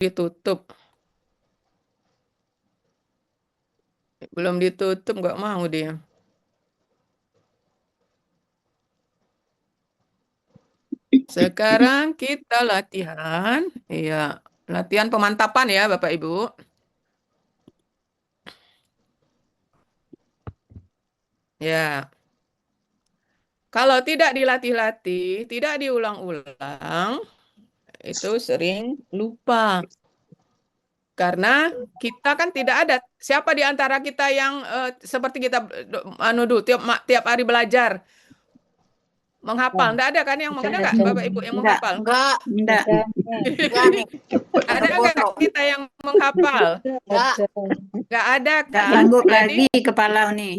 ditutup. Belum ditutup, nggak mau dia. Sekarang kita latihan. Iya, latihan pemantapan ya, Bapak Ibu. Ya, kalau tidak dilatih-latih, tidak diulang-ulang, itu sering lupa. Karena kita kan tidak ada siapa di antara kita yang seperti kita tiap hari belajar menghafal. Enggak ada kan yang ada nggak Bapak Ibu yang menghafal? Enggak Enggak. nih. Ada nggak kita yang menghafal? Enggak. Nggak ada Enggak kan? sanggup Jadi lagi kepala nih.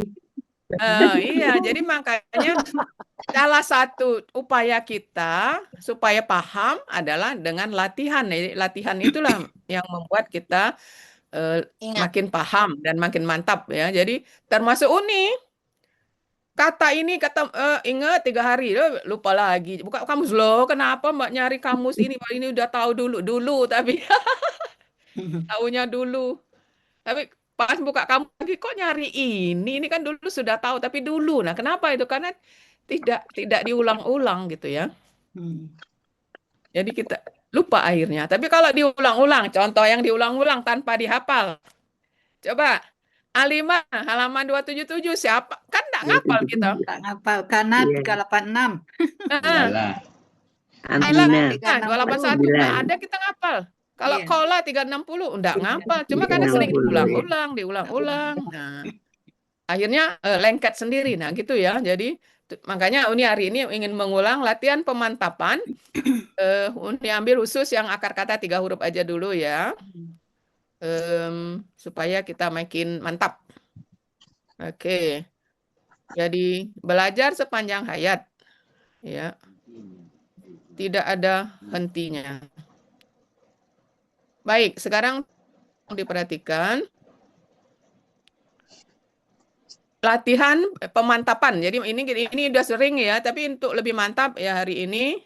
iya, jadi makanya salah satu upaya kita supaya paham adalah dengan latihan. Jadi, latihan itulah yang membuat kita Ingat. makin paham dan makin mantap ya. Jadi termasuk Uni. Kata ini kata ingat 3 hari lupa lagi. Buka kamus loh. Kenapa Mbak nyari kamus ini? Mbak ini udah tahu dulu tapi tahunya dulu. Tapi pas buka kamus lagi kok nyari ini? Ini kan dulu sudah tahu tapi dulu. Nah, kenapa itu? Karena tidak diulang-ulang gitu ya. Jadi kita lupa akhirnya. Tapi kalau diulang-ulang, contoh yang diulang-ulang tanpa dihafal. Coba A5 halaman 277 siapa? Kan enggak ngapal kita. Enggak ngapal. Kanan 386. Heeh. Amina. 281 enggak ada kita ngapal. Kalau Iya. Kola 360 enggak ngapal. Cuma karena sering diulang-ulang. Nah, akhirnya lengket sendiri. Nah, gitu ya. Jadi makanya Uni hari ini ingin mengulang latihan pemantapan. Uni ambil khusus yang akar kata 3 huruf aja dulu ya. Supaya kita makin mantap. Oke. Jadi belajar sepanjang hayat. Ya. Tidak ada hentinya. Baik, sekarang diperhatikan latihan pemantapan. Jadi ini udah sering ya, tapi untuk lebih mantap ya hari ini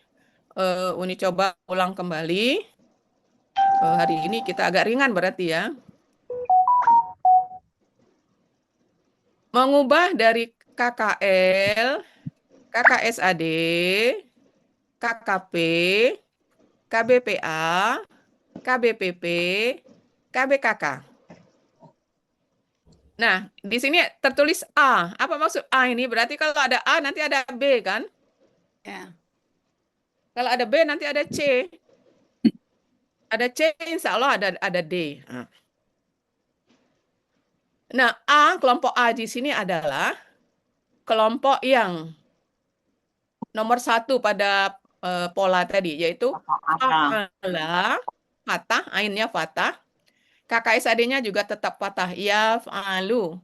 Uni coba ulang kembali. Hari ini kita agak ringan berarti ya. Mengubah dari KKL, KKSAD, KKP, KBPA, KBPP, KBKK. Nah, di sini tertulis A. Apa maksud A ini? Berarti kalau ada A nanti ada B kan? Ya. Kalau ada B nanti ada C. Ada C, insya Allah ada D. Nah, A, kelompok A di sini adalah kelompok yang nomor 1 pada pola tadi, yaitu fa'ala, fatah, ainnya fatah. KKSAD-nya juga tetap fatah, yaf'alu.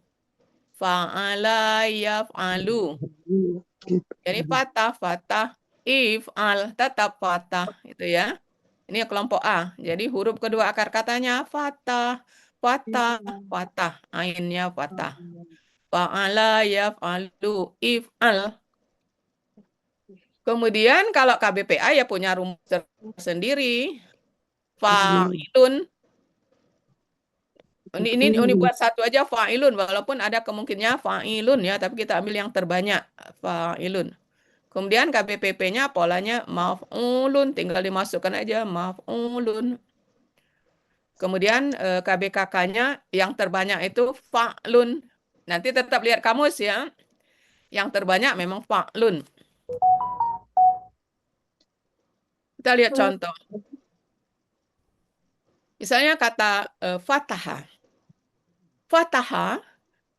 Fa'ala, yaf'alu. Jadi fatah, fatah, if'al, tetap fatah. Itu ya. Ini kelompok A. Jadi huruf kedua akar katanya fatah, fatah, fatah. Ainnya fatah. Fa'ala, yaf'alu, if'al. Kemudian kalau KBPA ya punya rumus sendiri. Fa'ilun. Ini buat satu aja fa'ilun. Walaupun ada kemungkinannya fa'ilun ya. Tapi kita ambil yang terbanyak. Fa'ilun. Kemudian KBPP-nya polanya maf'ulun. Tinggal dimasukkan aja maf'ulun. Kemudian KBKK-nya yang terbanyak itu fa'lun. Nanti tetap lihat kamus ya. Yang terbanyak memang fa'lun. Kita lihat contoh. Misalnya kata fataha. Fataha,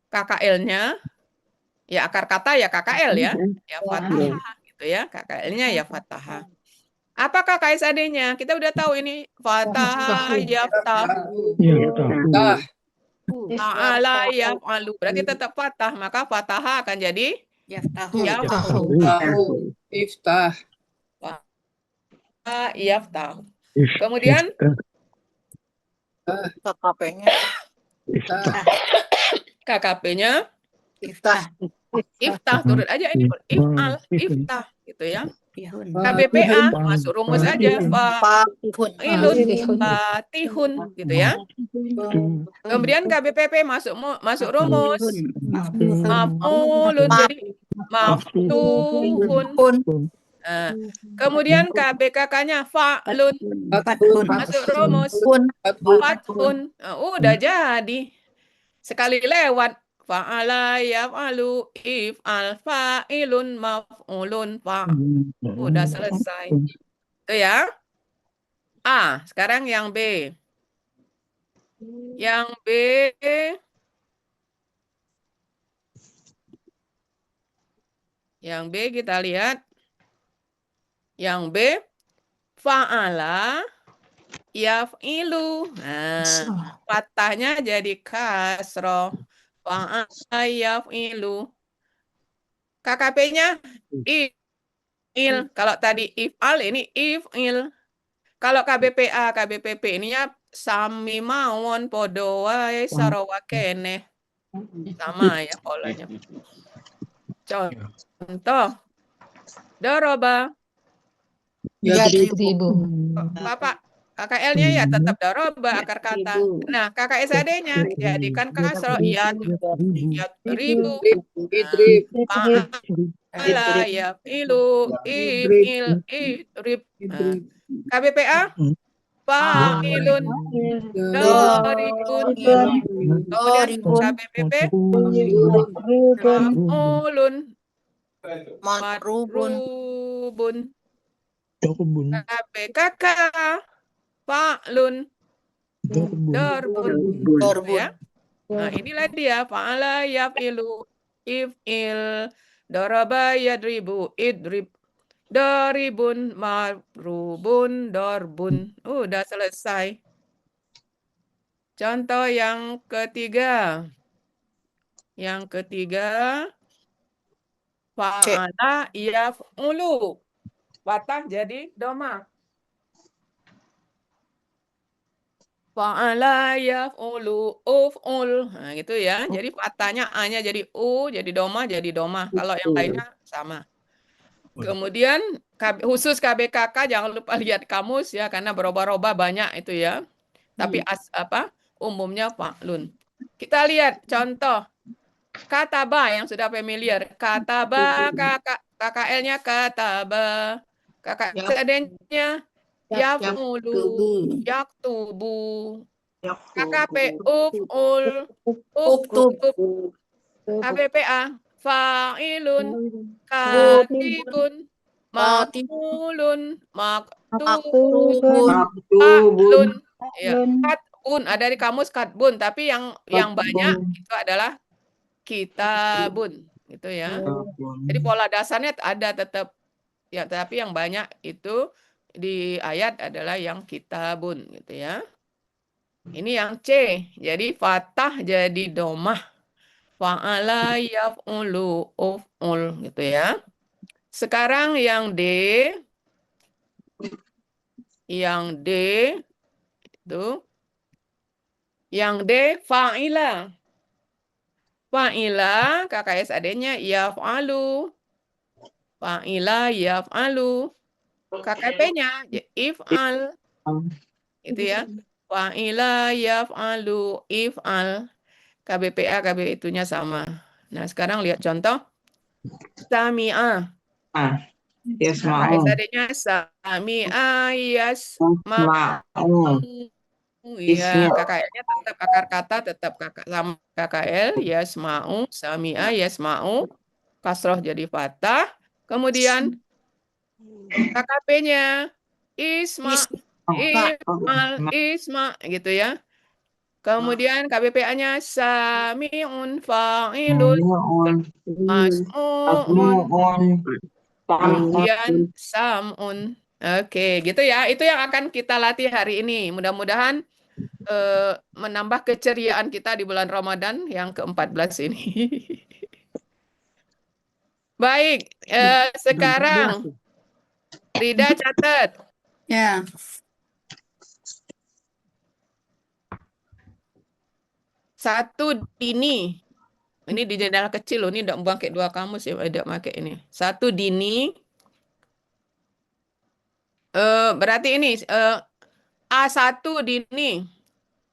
KKL-nya, ya akar kata ya KKL ya. Ya fataha gitu ya. KKL-nya ya fataha. Apa KKSAD-nya? Kita udah tahu ini fataha, yaftah. Fa'ala, yaf'alu. Berarti tetap fatah. Maka fataha akan jadi Yaftahu. Iftah. yaftah. Kemudian KKP-nya. KKP-nya Iftah. iftah, turut aja ini if'al, iftah gitu ya. Fatihun. KBPA masuk rumus aja. Fatihun. Fa'ilun, fatihun, gitu ya. Kemudian KBPP masuk rumus. Maf'ulun. Maf'ulun, jadi maftuhun. Nah, kemudian KBKK-nya fa'lun Fathun. masuk rumus. Fathun. Nah, udah jadi. Sekali lewat. Fa'ala yaf'alu if'al fa'ilun maf'ulun fa'. Udah selesai. Itu ya. Sekarang yang B. Yang B. Yang B kita lihat. Yang B. Fa'ala yaf'ilu. Nah, fathahnya jadi kasroh. Fa'ala yaf'ilu. KKP-nya il. Kalau tadi if'al, ini if'il. Kalau KBPA, KBPP ininya sami mawon podo wae sarawa keneh. Sama ya polanya. Contoh. Doroba. Yadribu. Bapak, KKL-nya ya tetap doroba akar kata. Nah, KKSAD-nya jadikan kasroh yadribu. Idrib. Fa'ala yaf'ilu if'il idrib. Nah, KBPA fa'ilun doribun. Kemudian KBPP maf'ulun madrubun. KBKK fa'lun darbun. Ya. Nah, inilah dia fa'ala yaf'ilu if'il daraba yadribu idrib daribun madrubun darbun. Udah selesai. Contoh yang ketiga. Yang ketiga fa'ala yaf'ulu. Fathah jadi doma. Fa'ala yaf'ulu uf'ul. Nah, gitu ya. Jadi fathahnya A-nya jadi U, jadi doma, jadi doma. Kalau yang lainnya sama. Kemudian khusus KBKK jangan lupa lihat kamus ya karena berubah-ubah banyak itu ya. Tapi umumnya fa'lun. Kita lihat contoh kataba yang sudah familiar. Kataba KKL-nya kataba. KKL-nya yaf'ulu, yaktubu. KKP uf'ul, uktub. KBPA fa'ilun, katibun, maf'ulun, maktubun, fa'lun. Ya, katbun ada di kamus katbun, tapi yang banyak itu adalah kitabun, gitu ya. Jadi pola dasarnya ada tetap ya, tapi yang banyak itu di ayat adalah yang kitabun, gitu ya. Ini yang C. Jadi fathah jadi domah. Fa'ala yaf'ulu uf'ul, gitu ya. Sekarang yang D. Yang D itu yang D fa'ila. Fa'ila KKSAD-nya yaf'alu. Fa'ila yaf'alu. KKP-nya if'al. Itu ya. Fa'ila yaf'alu if'al. KBPA, KB itunya sama. Nah, sekarang lihat contoh. Sami'a. KKSAD-nya sami'a yasma'u. Ya, KKL-nya tetap akar kata, tetap sama KKL, yasma'u, sami'a, yasma'u. Kasroh jadi fathah. Kemudian KKP-nya isma, isma, gitu ya. Kemudian KBPA-nya sami'un fa'ilun mas'u'un. Kemudian sam'un. Oke, gitu ya. Itu yang akan kita latih hari ini. Mudah-mudahan menambah keceriaan kita di bulan Ramadan yang ke-14 ini. Baik, sekarang Rida catat. Ya. Satu dini. Ini di jendela kecil loh, ini udah pakai 2 kamus ya, udah pakai ini. Satu dini Berarti ini A1 Dini.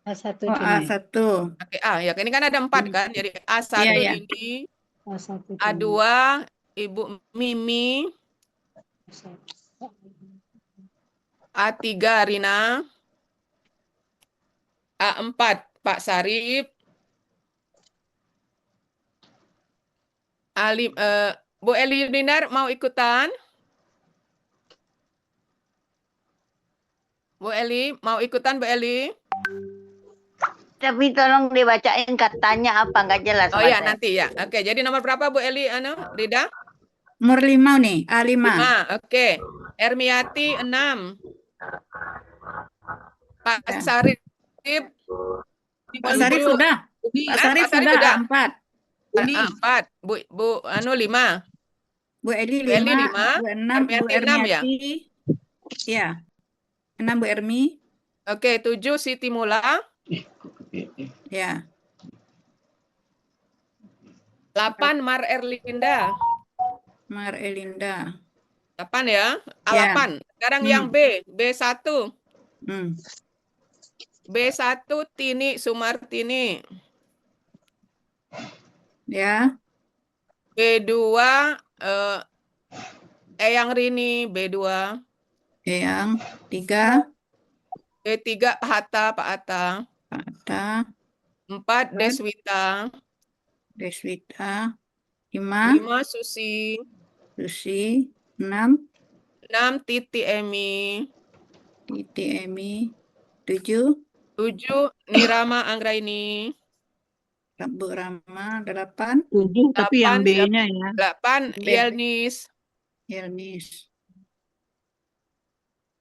A1 A1. Oke, ya ini kan ada 4 kan. Jadi A1 Iya, iya. Dini, A1 A2 Ibu Mimi, A3 Rina, A4 Pak Sarip, Bu Eli Dinar mau ikutan? Bu Eli, mau ikutan Bu Eli? Tapi tolong dibacain katanya apa nggak jelas Oh Mas ya, saya. nanti ya. Oke, jadi nomor berapa Bu Eli? Rida? Nomor 5 nih, A5. 5. Oke. Ermiati 6. Pak Ya. Sarip Pak Sarif 7. sudah. Uni, Pak Sarif Pak Sarif sudah udah. A4. Uni. A4. Bu 5. Bu Eli Bu Eli 5, 5. Bu 6, Bu Ermiati 6 ya? Ermiati. Ya. 6 Bu Ermi. Oke, 7 Siti Mula. Ya. 8 Mar Erlinda. Mar Elinda. 8 ya. Ya. A8. Sekarang yang B1. Hmm. B1 Tini Sumartini. Ya. B2 Eyang Rini B2. Yang 3, B3 Pak Hatta Pak Atta. Pak Atta. 4 Deswita. Deswita. 5, 5 Susi. Susi. 6, 6 Titi Emi. Titi Emi. 7, 7 Nirama Anggraini. Bu Rama. 8, 7 tapi yang 8 B-nya ya. 8 B. Yelnis. Yelnis.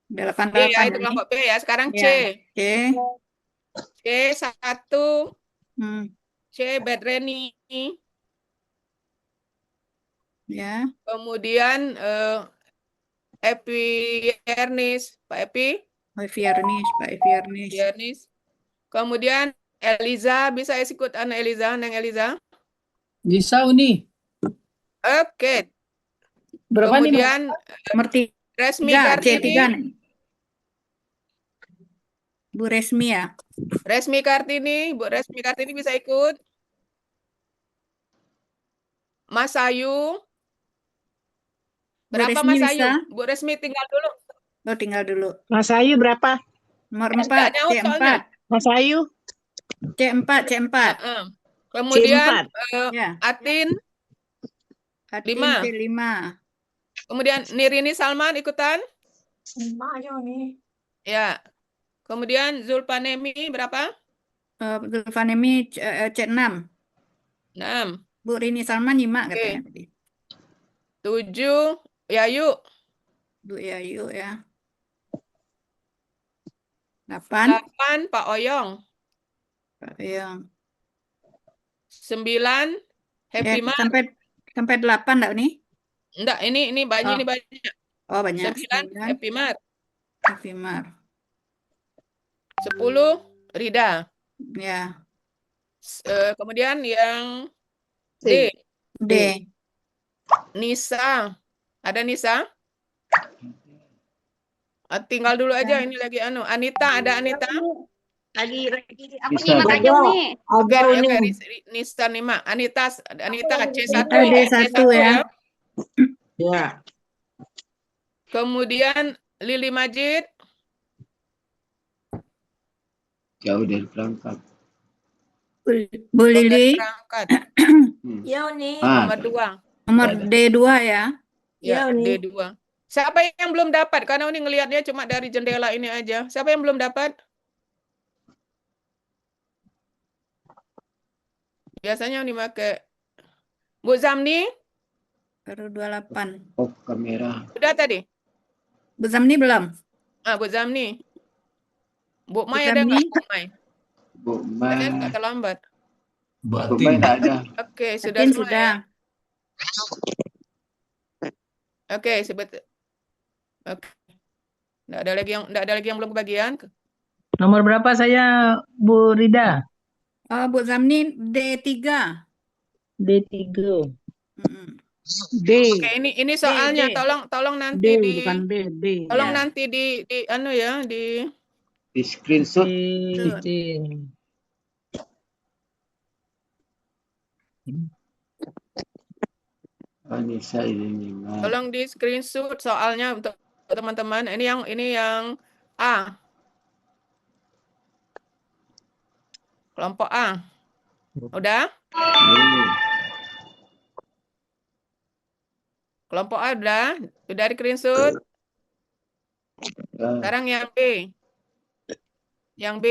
8 B ya, 8 itu kelompok B ya. Sekarang C. Ya. C. C1 Hmm. C Bedreni. Ya. Kemudian Epi Yernis, Pak Epi Pak Fiernis. Pak Fiernis. Yernis. Kemudian Eliza, bisa ikut anak Eliza, Neng Eliza. Bisa Uni. Oke. Berapa nih, Mas? Kemudian Nomor 3, Resmi C3 Kartini. nih. Bu Resmi ya. Resmi Kartini, Bu Resmi Kartini bisa ikut. Mas Ayu. Bu Berapa Resmi Mas Ayu? bisa? Bu Resmi tinggal dulu. Oh, tinggal dulu. Mas Ayu berapa? Nomor Nggak 4, nyaut soalnya. C4. Mas Ayu C4, C4. Kemudian C4. Ya. Atin, Atin 5. C5. Kemudian Nirini Salman ikutan. 5 aja Uni. Ya. Kemudian Zulpanemi berapa? Zulfanemi C6. 6. Bu Rini Salman 5 Oke. katanya tadi. 7 Yayu. Bu Yayu ya. 8. 8 Pak Oyong. Pak Yang. 9 Happy Mar. Sampai 8 enggak nih? Enggak, ini banyak, Oh. ini banyak. Oh, banyak. 9 Happy Mar. Happy Mar. 10 Rida. Ya. Kemudian yang D. D. Nisa. Ada Nisa? Tinggal dulu aja, ini lagi Anita, ada Anita? Lagi aku Bisa. nyimak aja Uni. Oke, Ada Uni. Nisa 5. Anita C1 D1 ya. Ya. Kemudian Lili Majid. Jauh dari perangkat. Bu Lili. Berangkat. Ya Uni. Nomor 2. Nomor D2 ya. Ya, Ya, Uni. D2. Siapa yang belum dapat? Karena Uni ngelihatnya cuma dari jendela ini aja. Siapa yang belum dapat? Biasanya Uni pakai. Bu Zamni, Baru 28. Oh, kamera. udah tadi? Bu Zamni belum? Bu Zamni. Bu Mai Bu ada nggak? Zamni. Bu Mai. Bu Saya Ma. nggak terlambat. Bu Ma nggak ada. Oke, sudah Atin semua sudah. ya? Oke, Oke. Nggak ada lagi yang belum kebagian. Nomor berapa saya, Bu Rida? Oh, Bu Zamni D3. D3. Mm-mm. D. Oke, ini soalnya D. tolong D nanti bukan B. D. tolong Ya. nanti di anu ya, di Di screenshot. D. Anissa ini mah. tolong di screenshot soalnya untuk teman-teman. Ini yang A. Kelompok A. Udah? Kelompok A udah di screenshot. Sekarang yang B. Yang B.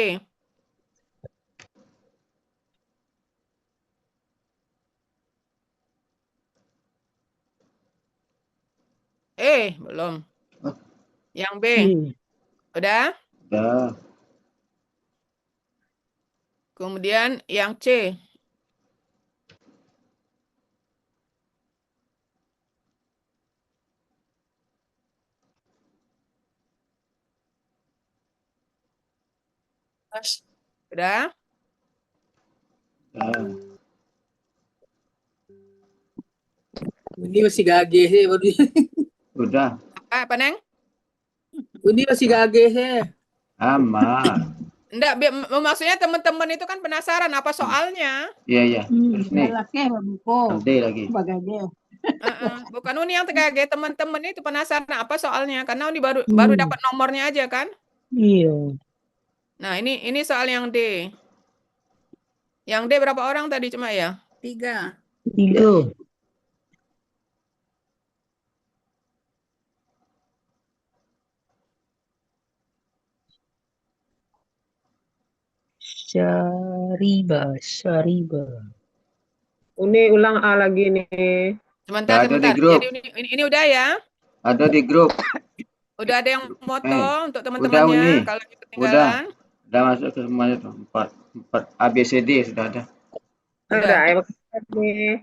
Belum. Yang B. Udah? Dah. Kemudian yang C. Udah? Dah. Ini masih gage sih baru. Udah. Apa, Neng? Ini masih gage sih. Aman. Enggak, maksudnya teman-teman itu kan penasaran apa soalnya. Iya. Terus nih. Nanti lagi. Bukan Uni yang kaget, teman-teman itu penasaran apa soalnya karena Uni baru dapat nomornya aja kan. Iya. Nah, ini soal yang D. Yang D berapa orang tadi cuma ya? 3. 3. Syariba. Uni ulang A lagi nih. Sebentar. Ada di grup. Jadi ini udah ya. Ada di grup. Udah ada yang foto untuk Udah, teman-temannya Uni. kalau ketinggalan. Udah masuk ke semuanya tuh. 4 ABCD sudah ada. Ada ayo nih.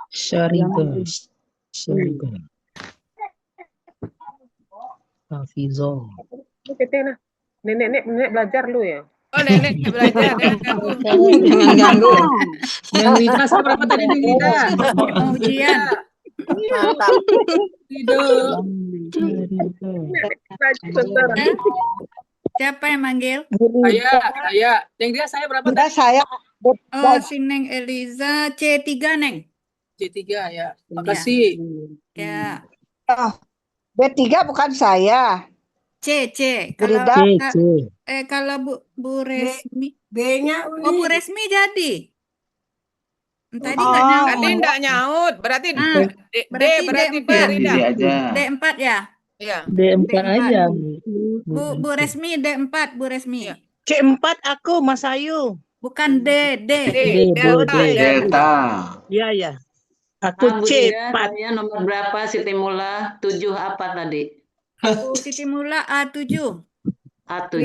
Syariba. Hafizah. Nenek belajar lu ya. Oh, nenek belajar. Jangan ganggu. Yang Rita saya berapa tadi Neng Rita? Mau ujian. Mantap. Tidur. Siapa yang manggil? Saya. Neng Rita saya berapa tadi? saya. Oh, si Neng Eliza C3, Neng. C3 ya. Makasih. Ya. B3 bukan saya. C. Berida. Kalau Bu Resmi. B-nya Oh, Bu Resmi jadi. Tadi Oh. nggak nyaut. Tadi enggak nyaut. Berarti D berarti D4. Berida. Sendiri aja. D4 ya. Iya. D4 aja. Bu Resmi D4, Bu Resmi. Iya. C4 aku, Mas Ayu. Bukan D. Delta. Iya. Aku C4. Saya nomor berapa Siti Mula? 7 apa tadi? Bu Siti Mula A7. A7.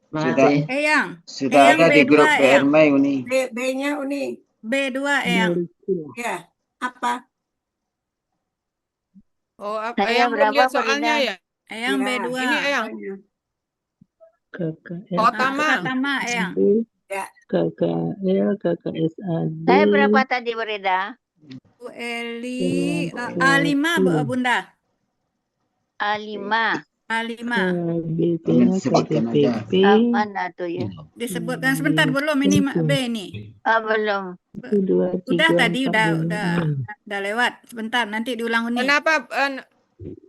Sudah, Makasih. Eyang. sudah ada di B2 grup ya? PRMI Uni. B-nya Uni. B2 Eyang. Ya. Apa? Oh, Saya yang belum berapa, lihat soalnya Farida? ya. Eyang B2. Ini Eyang. KKL. Pertama Eyang. KKL, KKSAD. Saya berapa tadi, Berida? Bu Eli A5 Bunda. A5. A5. BP-nya Sebutkan aja. KTP. Apa tuh ya? Disebutkan sebentar belum ini B ini. Belum. 2, 3, Udah tadi 4, udah lewat. Sebentar nanti diulang Uni. Kenapa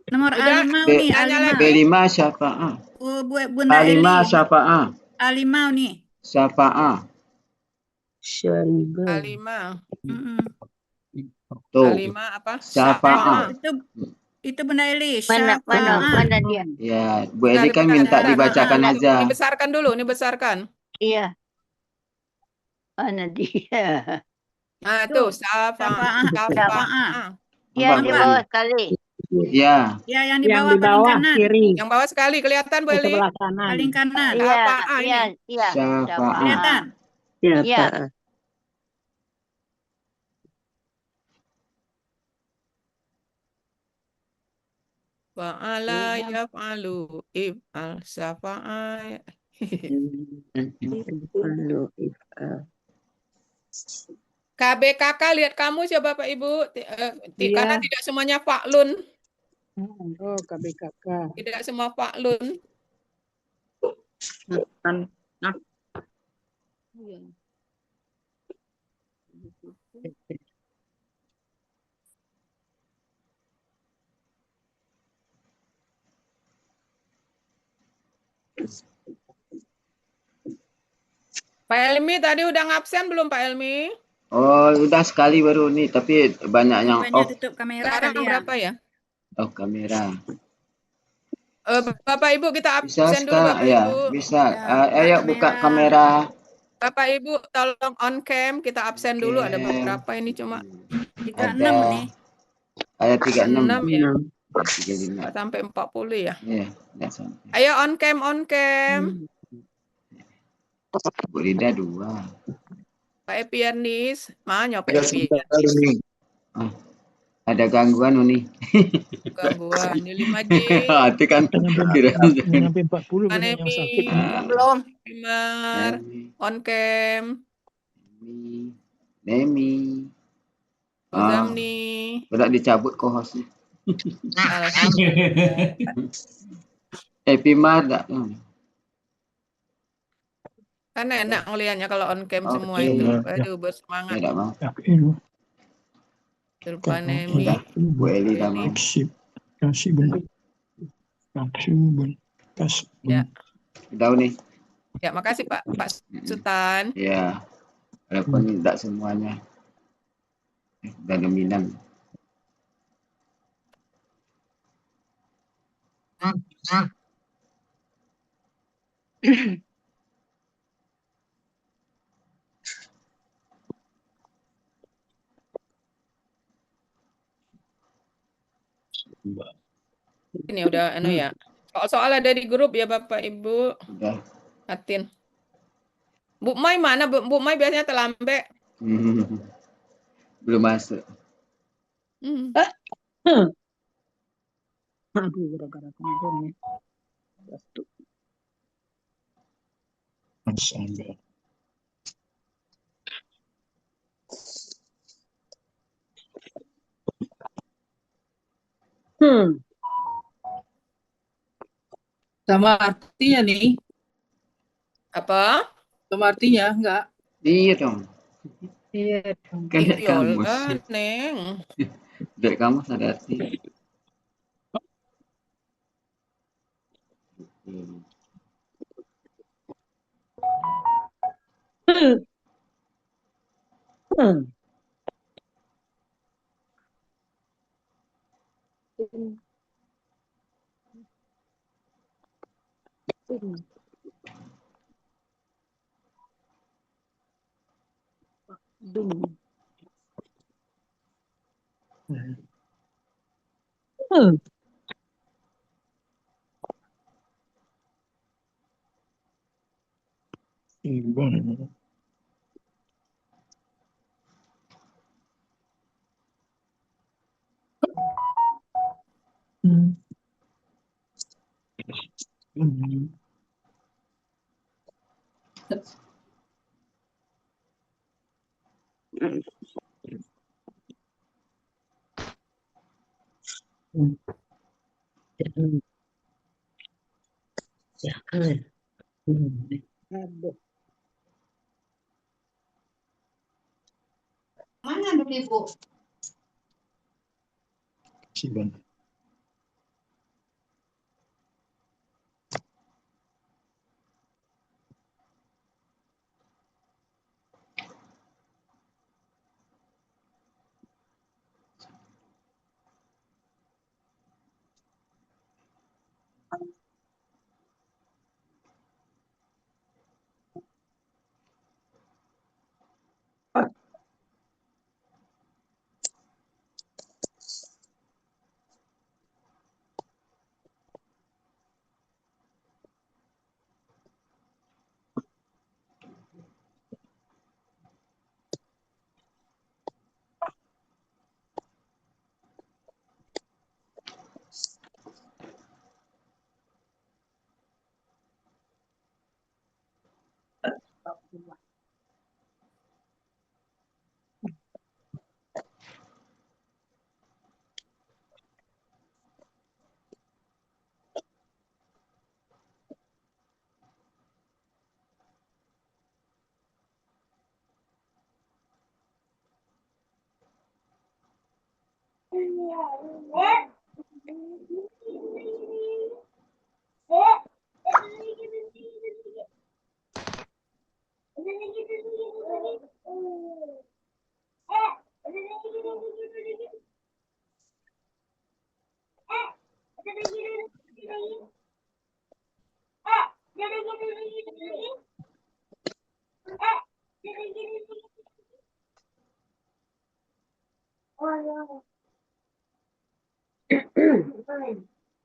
Nomor Udah, A5 B- Uni A5. B5 siapa A? Bunda Eli. A5 siapa A? A5 Uni. Siapa A? Syariba. A5? Tuh. A5 apa? Siapa A? Itu Bunda Eli. Mana dia? Ya, Bu Eli kan minta Bentar, dibacakan ini aja. besarkan dulu, ini besarkan. Iya. Mana dia? Nah, tuh, Safa. Iya, di bawah sekali. Ya. Ya, yang di bawah paling kanan. Kiri. Yang bawah sekali kelihatan, Bu Eli? Paling kanan. Iya. Siapa A? Kelihatan. Iya. Fa'ala yaf'alu if'al safa'a. KBKK lihat kamu ya Bapak Ibu. Karena Iya. tidak semuanya Pak Lun. Oh, KBKK. Tidak semua Pak Lun. Pak Elmi tadi udah ngabsen belum Pak Elmi? Oh, udah sekali baru nih, tapi banyak yang Rupanya off. tutup kamera Sekarang kali ya. berapa ya? Off kamera. Bapak Ibu kita Bisa absen dulu sekarang? Bapak Ya, Ibu. bisa. Ya, Ayo buka buka kamera. kamera. Bapak Ibu tolong on cam, kita absen dulu. Ada Oke. beberapa ini cuma 36 nih. Ada 36. 6 ya. 35. Sampai 40 ya. Iya, nggak sampai. Ayo on cam, on cam. Bu Rida 2. Pak Epianis, mana Pak Epi? Oh, ada gangguan Uni. Gangguan di 5G. Itu kan kira Sampai 40 banyak yang Kanemi, sakit. Belum. Bimar, on cam, Nemi. Ozamni. Berat dicabut kohosnya. Alhamdulillah. Pimar enggak? Kan enak ngelihatnya kalau on cam semua Oke. itu. Ya. Aduh, bersemangat. Tidak mau. Silpanemi, Udah. Bu Eli udah mau. Kasih bun. Kasih bun. Kasih bun. Ya. Udah Uni. Ya, makasih Pak Sultan. Ya. Walaupun tidak semuanya. Udah dominan. Ini udah ya. Soal-soal ada di grup ya Bapak Ibu. Udah. Atin. Bu Mai mana? Bu Mai biasanya terlambat. Belum masuk. Aduh, gara-gara kemarin ya. Sampai. Sama artinya nih. Apa? Sama artinya enggak. Iya dong. Iya. Kan dek kamus. Iyalah, Neng. Dek kamus ada arti. Ibon. Mana dulu Ibu? Ibon.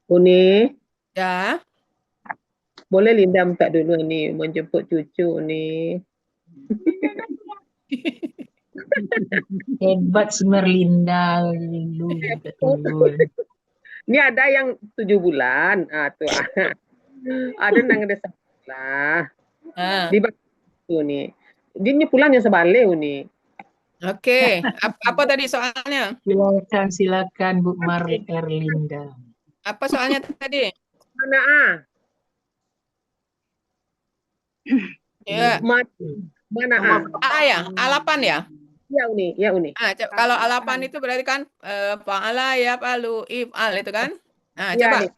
Uni, Ya. boleh Linda minta dulu nih menjemput cucu nih. Hebat si Merlinda dulu betul. Ini ada yang 7 bulan. Tuh. Ada yang ada sekolah. Ah, Di tuh nih. Dia pulangnya sebalik nih. Oke. Apa tadi soalnya? Silakan Bu Erlinda. Apa soalnya tadi? Mana Ya. Mana A ya, A8 ya. Ya Uni. Kalau A8 itu berarti kan fa'ala ya palu if'al itu kan? Nah, Iya coba. nih.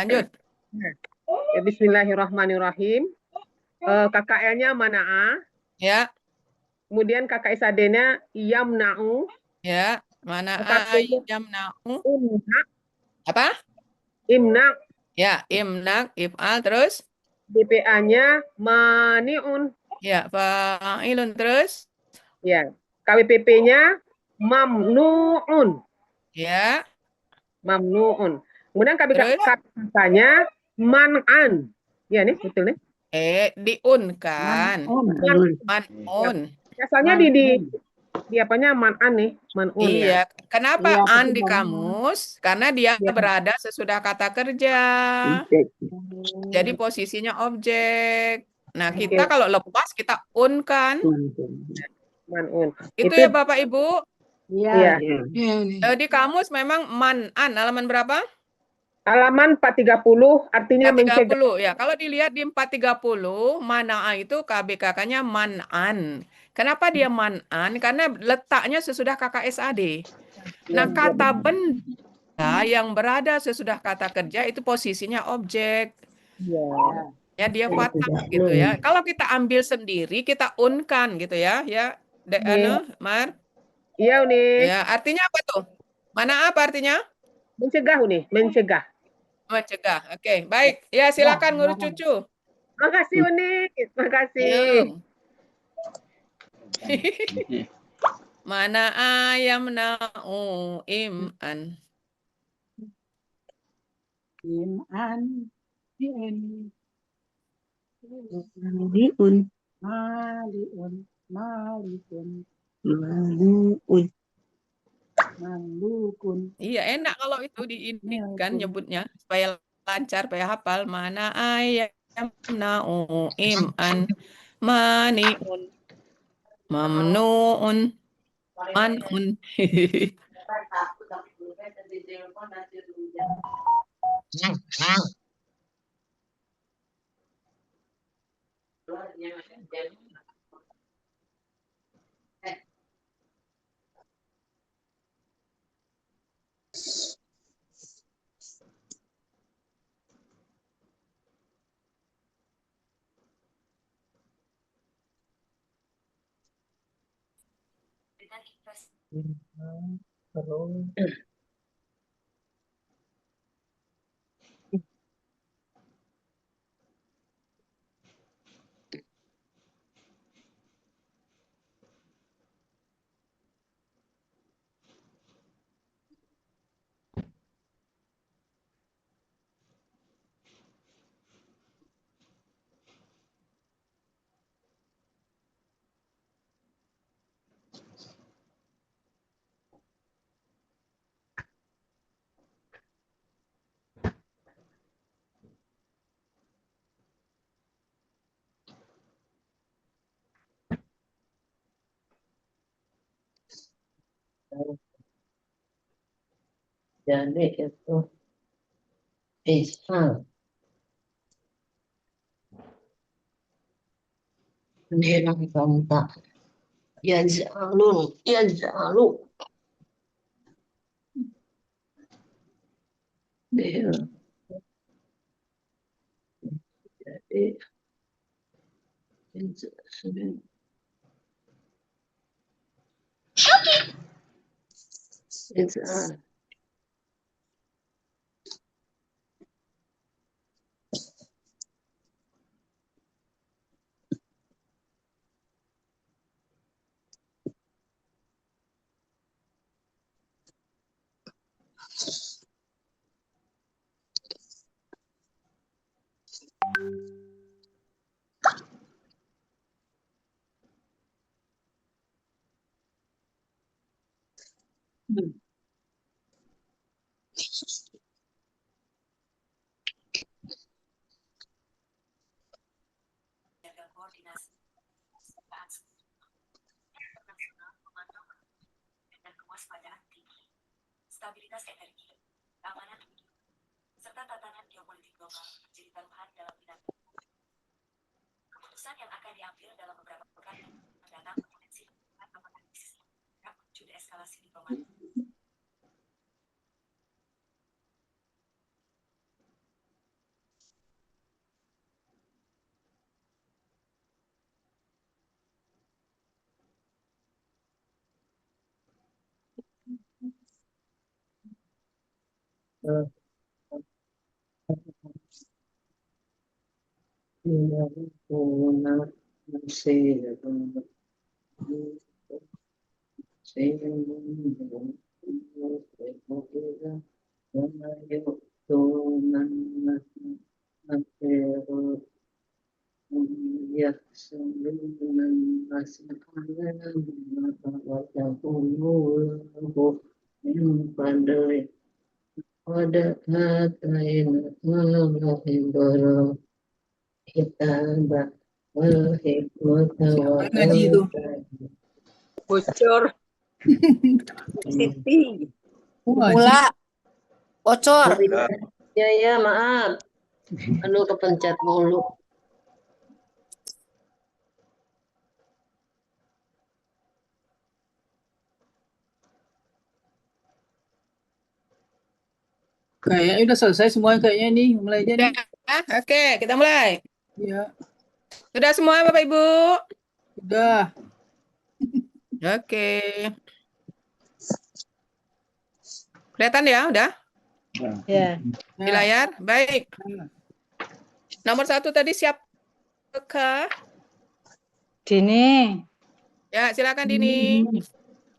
Lanjut. Ya, Bismillahirrahmanirrahim. KKL-nya mana Ya, Kemudian KKS AD-nya yamna'u. ya. Mana KKP-nya yamna'u? imna. Apa? Imna. Ya, imnak, if'al terus. DPA-nya mani'un. Ya, fa'ilun terus. Ya. KWPP-nya mamnu'un. Ya, Mamnu'un. Kemudian terus. KBK-nya man'an. Ya nih, betul nih. Diunkan. Man'un. Asalnya di apanya man'an nih, man'un ya. Iya, kenapa an di kamus? Karena dia Ya. berada sesudah kata kerja. Jadi posisinya objek. Nah, kita Oke. kalau lepas kita un kan? Man'un. Itu ya Bapak Ibu. Iya. Di kamus memang man'an halaman berapa? Halaman 430 artinya mencegah. 430 ya. Kalau dilihat di 430 mana'a itu KBKK-nya man'an. Kenapa dia man'an? Karena letaknya sesudah KKSAD. Nah, kata benda yang berada sesudah kata kerja itu posisinya objek. Ya, dia fathah gitu ya. Kalau kita ambil sendiri, kita unkan gitu ya. Ya, Mar. Iya, Uni. Ya, artinya apa tuh? Mana apa artinya? Mencegah, Uni. Mencegah. Mencegah. Oke, baik. Ya, silakan ngurus cucu. Makasih, Uni. Makasih. Yuk. Mana ayam na'u im'an. Iya, enak kalau itu ini kan nyebutnya supaya lancar, supaya hafal. Mana ayam na'u im'an. Mani'un. Mamnu'un. Man'un. Jadi itu ishal. Hilang kontak. Yaz'alun. Iya. Jadi, it's Siapa yang ngaji itu? Bocor. Siti. Oh, ngaji. Bocor. ya maaf. Aduh kepencet mulu. Kayaknya udah selesai semuanya kayaknya nih. Mulai aja Udah. nih. Oke, kita mulai. Iya, Sudah semua Bapak Ibu? udah. Oke. Kelihatan ya, udah? Ya. Di layar? Baik. Nomor 1 tadi siapakah? Dini. Ya, silakan Dini.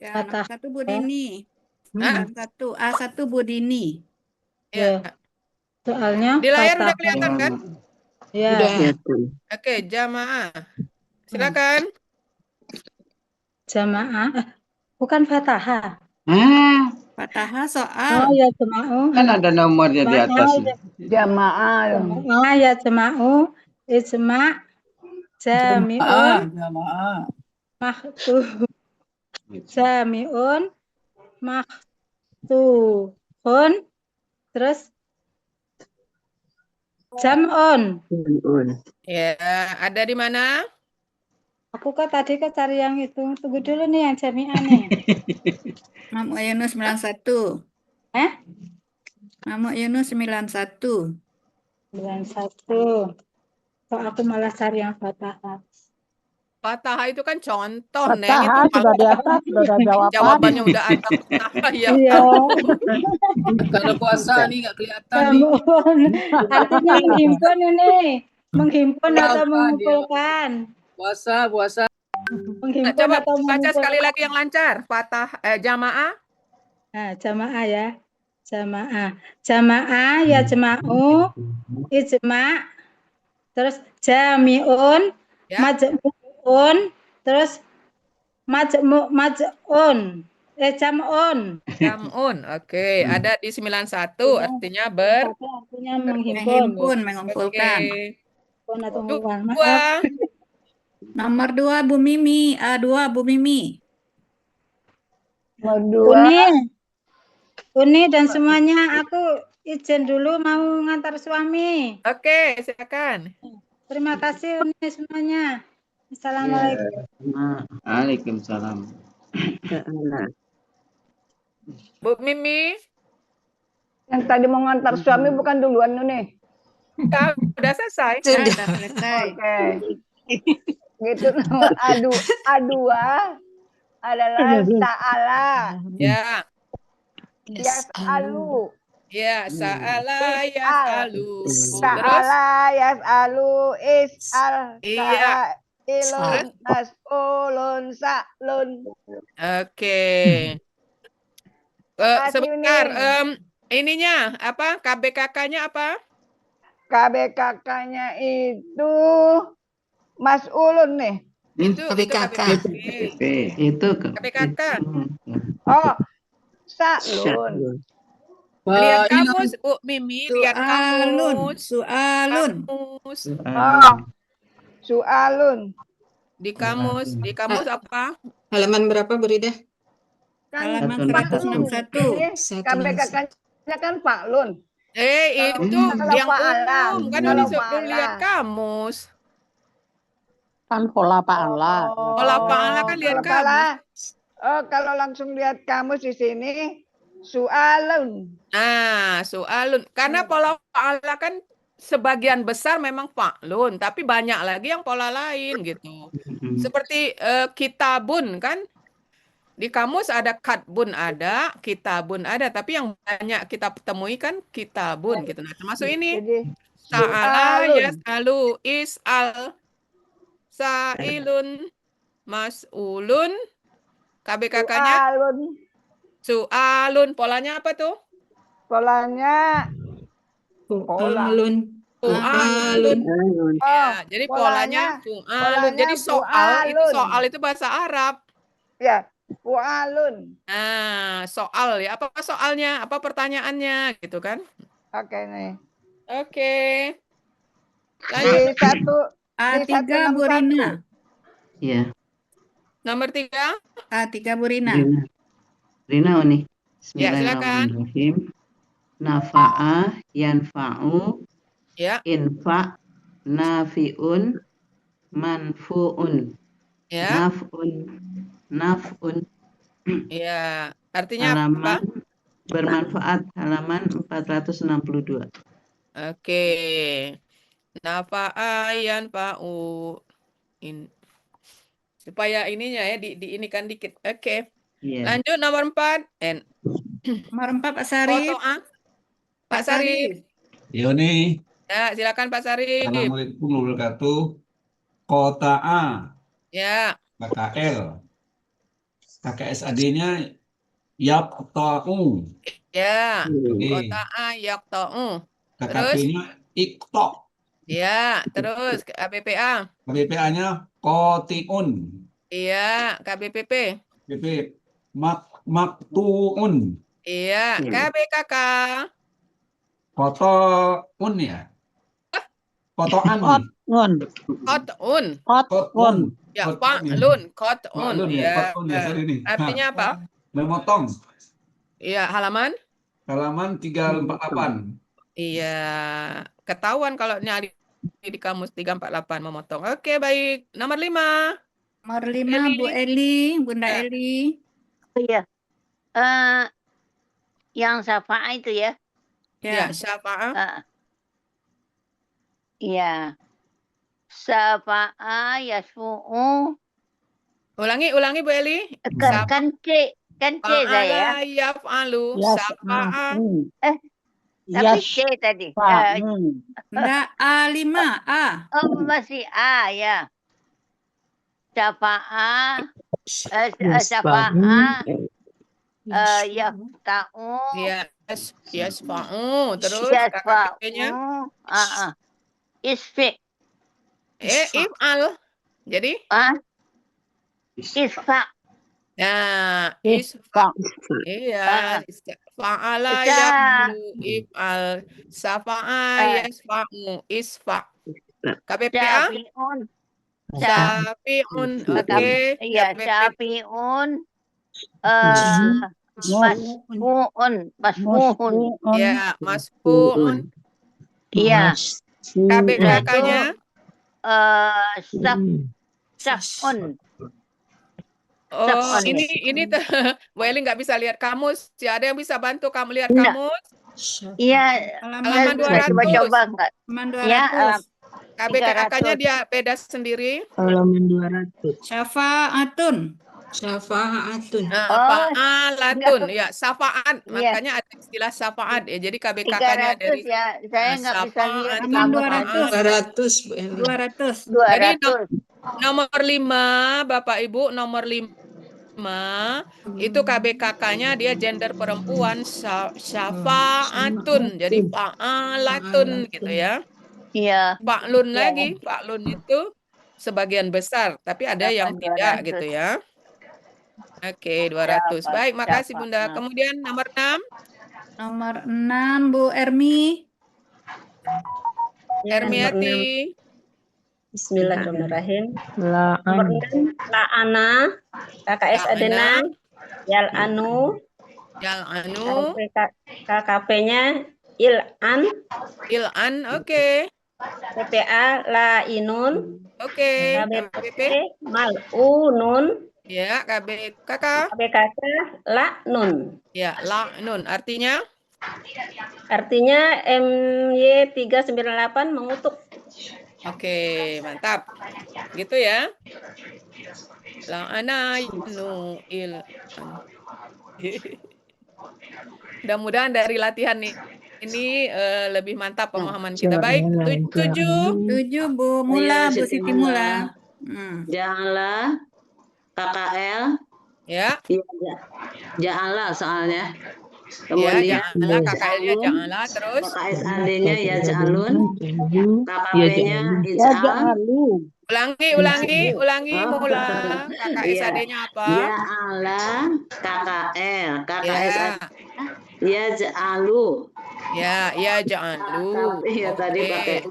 Ya, nomor Patah. 1 Bu Dini. Ah, A1 Bu Dini. ya. Soalnya Di layar udah patah. kelihatan kan? Ya. Oke, jamaah. Silakan. Jamaah. Bukan fatahah. Fatahah Oh soal. ya jema'u. Kan ada nomornya di atas. Jamaah ya jema'u. Ijma' jami'un Jamaah. mahtu. Jami'un mahtuhun. Terus jam'un. Ya, ada di mana? Aku kok tadi cari yang itu. Tunggu dulu nih yang jami'an nih. Mamuk Yunus 91. Mamuk Yunus 91. 91. Kok aku malah cari yang fatahah. Fatahah itu kan contoh, Neng. Itu kalau di atas, udah jawaban. jawabannya udah ada fatahah ya. Iya. Kalau puasa nih nggak kelihatan nih. Jam'un. Artinya menghimpun ini. Menghimpun atau Apa dia? mengumpulkan. Puasa. Menghimpun Coba atau baca sekali mengumpulkan. lagi yang lancar. Jamaah. Nah, jamaah ya. Jamaah. Jamaah ya jema'u. Ijma'. Terus jami'un. Ya. Majmu'un. Terus majmu'un. Jam'un. Jam'un. Oke, ada di 91 artinya Artinya menghimpun. Mengumpulkan. Menghimpun atau mengumpulkan. Maaf. Dua. Nomor 2 Bu Mimi. A2 Bu Mimi. Uni dan semuanya aku izin dulu mau ngantar suami. Oke, silakan. Terima kasih Uni semuanya. Assalamualaikum. Waalaikumsalam. Bu Mimi. Yang tadi mau ngantar suami bukan duluan lu nih. Udah selesai. Sudah selesai. Oke. Gitu nama A2 adalah ta'ala. Ya, Yas'alu. ya, sa'ala yas'alu. Terus, Ta'ala yas'alu is'al. Iya. Sa'ilun mas'ulun sa'lun. oke. Masih Sebentar, nih. ininya apa? KBKK-nya apa? KBKK-nya itu mas'ulun nih. Itu KBKK. KBKK. Itu KBKK. Oh, sa'lun. Lihat Ini kamus, Mimi, lihat Su'alun. kamus. Su'alun. Kamus. Oh, su'alun. Di kamus apa? Halaman berapa, Bu Rida? Kan Halaman 161. ini KBKK-nya kan Fa'lun. Itu Kalau yang fa'ala. umum, kan Kalau disuruh lihat fa'ala. kamus. Kan pola pa'ala. Pola fa'ala kan lihat kalau fa'ala. kamus. Oh, kalau langsung lihat kamus di sini su'alun. Nah, soalun. Karena pola fa'ala kan sebagian besar memang fa'lun, tapi banyak lagi yang pola lain gitu. Seperti kitabun kan. Di kamus ada katbun ada, kitabun ada, tapi yang banyak kita temui kan kitabun gitu. Nah, termasuk ini. Jadi Ta'ala su'alun. yas'alu is'al sa'ilun mas'ulun. KBKK-nya Su'alun. su'alun. Polanya apa tuh? Polanya Su'alun. Su'alun. oh, Ya, jadi polanya su'alun. Jadi soal itu bahasa Arab. ya, su'alun. Nah, soal ya. Apa soalnya? Apa pertanyaannya gitu kan? Oke nih. Oke. Di Lanjut. A3, Bu Rina. Iya. Nomor 3. A3, Bu Rina. Rina nih. Ya, silakan. Bismillahirrahmanirrahim. Nafa'a yanfa'u Ya, infa nafi'un manfu'un ya. naf'un Ya. Artinya apa? halaman bermanfaat halaman 462. Oke. Nafa'a yanfa'u in. Supaya ininya ya diinikan dikit. Oke. Iya. Lanjut nomor 4. Nomor 4, Pak Sarif. Foto A. Pak Sarif. Yoni, Ya, silakan Pak Sarif. Assalamualaikum warahmatullahi wabarakatuh. Kota A, Ya. KKL. KKSAD-nya Yapta'u. Ya. Oke. Kota A yaqta'u. KKP-nya Iktok. Ya, terus KBPA. KBPA-nya Kotiun. Iya, KBPP. BP Maktuun. Iya, KBKK. Kotoun ya. Kotoan nih. Kotun. Kotun. Ya, Kotun fa'lun. Kotun. Maklum ya, Ya. kotun ya, sorry nih. Artinya apa? Memotong. Iya, halaman. Halaman 348. Iya, ketahuan kalau nyari di kamus 348 memotong. Oke, baik. Nomor 5. Nomor 5, Bu Eli. Bunda Ya. Eli. Iya. Yang syafa'a itu ya. Ya, syafa'ah. Iya. Syafa'a yasfu'u. Ulangi Bu Eli. Kan C Fa'ala saya. yaf'alu. Syafa'ah. Tapi C tadi. Enggak, A5, A. Oh, masih A ya. Syafa'a. Syafa'a. Yafta'u. Yasfa'u. Terus Yasfa'u. KKP-nya. Isfi. If'al. Jadi? Isfa. Nah, isfa. Iya. Fa'ala yaf'alu. If'al. Safa'a yasfa'u. Isfa. KBPA? Syafi'un. Oke. Iya, syafi'un. Masfu'un. Ya, masfu'un. Iya. KBKK-nya? Saf'un. Oh, ini Bu Eli nggak bisa lihat kamus. Si ada yang bisa bantu kamu lihat kamus? Iya, Halaman saya 200. coba-coba enggak? Halaman Ya, 200. KBKK-nya 300. dia beda sendiri. Halaman 200. Syafa'atun. Nah, Oh, fa'alatun ya, syafaat. iya. Makanya ada istilah syafaat ya. Jadi KBKK-nya 300 dari ya. Saya nggak bisa lihat syafaatun, Halaman kamus tadi. 200. 200. Jadi 200. nomor 5, Bapak Ibu, nomor 5 itu KBKK-nya dia gender perempuan, syafaatun. Jadi fa'alatun gitu ya. Iya. Fa'lun Iya. lagi, fa'lun itu sebagian besar, tapi ada yang tidak 200. gitu ya. Oke, 200. Baik, makasih Bunda. Kemudian nomor 6, Nomor 6, Bu Ermi. Ermiati. Bismillahirrahmanirrahim. La'an. Nomor 6, La'ana, KKS La'ana. Adena, Yal'anu, Yal'anu, KKP-nya Il'an, Il'an, oke. PPA La'inun, Oke, KBP KBP. Mal'unun, Ya, KBKK. KBKK La'nun. Ya, la'nun. Artinya? Artinya MY 398 mengutuk. Oke, mantap. Gitu ya. La'ana yunu il. Mudah-mudahan dari latihan ini lebih mantap pemahaman kita. Baik, 7. 7, Bu Mula, Bu Siti Mula. Ja'ala. KKL. Ya. Ja'ala soalnya. Ya, Kemudian ja'ala, KKL-nya ja'ala, terus. KKS adanya ya ja'alun. KKP-nya ij'al. Ulangi, Mula. KKS adanya apa? Ja'ala KKL. KKS ya ja'alu. Ya, ja'alu. Iya tadi pakai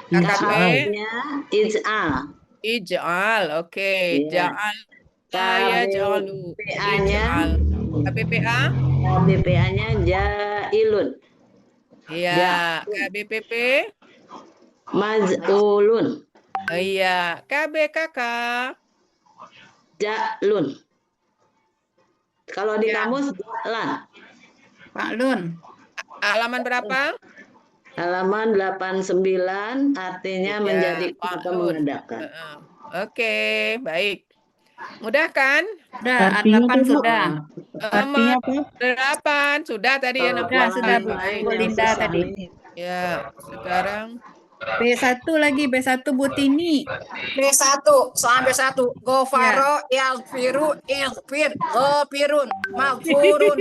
KKP-nya ij'al. Ij'al, oke. Ja'al. Ya, ja'alu. KBPA-nya KBPA? ja'ilun. Iya, KBPP? Maz'ulun. Iya, KBKK? Ja'lun. Kalau di kamus ja'lan. Pak Lun. Halaman berapa? Halaman 89 artinya menjadi atau mengadakan. Oke, baik. Mudah kan? Sudah, 8 sudah. Artinya apa? 8 sudah tadi ya. Sudah, Bu Linda tadi. Ya, sekarang B1 lagi, B1 Bu Tini. B1, soal B1. Gofaro, Yalfiru, Ilfir, Gofirun, Magfurun.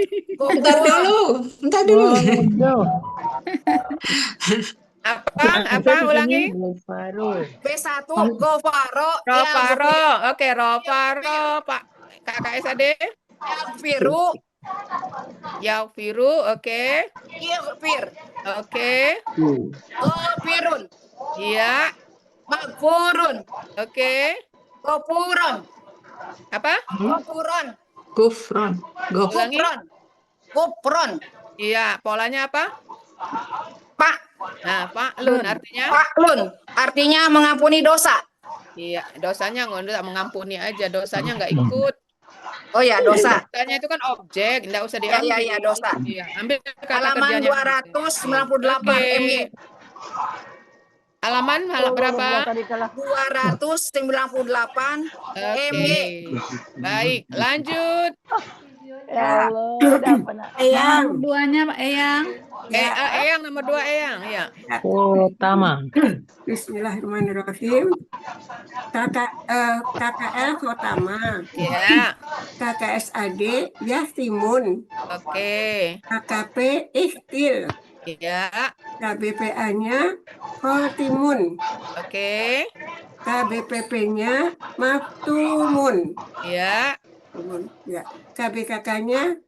Ntar dulu. Apa ulangi? B1, Gofaro, Rofaro. Oke, Rofaro, Pak KKSAD. Yalfiru, Yaufiru, oke. Ilfir, Oke. Gofirun, Iya, Magfurun, oke. Gofurun, Apa? Gofurun, Gufron. Ulangi. Gofron, Iya, polanya apa? Pak. Nah, Pak Lun artinya? Pak Lun, artinya mengampuni dosa. Iya, dosanya nggak mengampuni aja, dosanya nggak ikut. Oh ya, dosa. Dosanya itu kan objek, nggak usah diambil. Iya, dosa. Iya, ambil kata Halaman kerjanya. 298 Oke. MY. Halaman berapa? 298 Oke. MY. Baik, lanjut. Ya Allah, Eyang. Duanya Pak Eyang. Eyang nomor 2 Eyang, ya. Utama. Bismillahirrahmanirrahim. KKL Kotama, Ya. KKSAD Yatimun, Oke. KKP Ikhtil, Ya. KBPA-nya Khotimun, Oke. KBPP-nya Maftumun, Ya. ya. KBKK-nya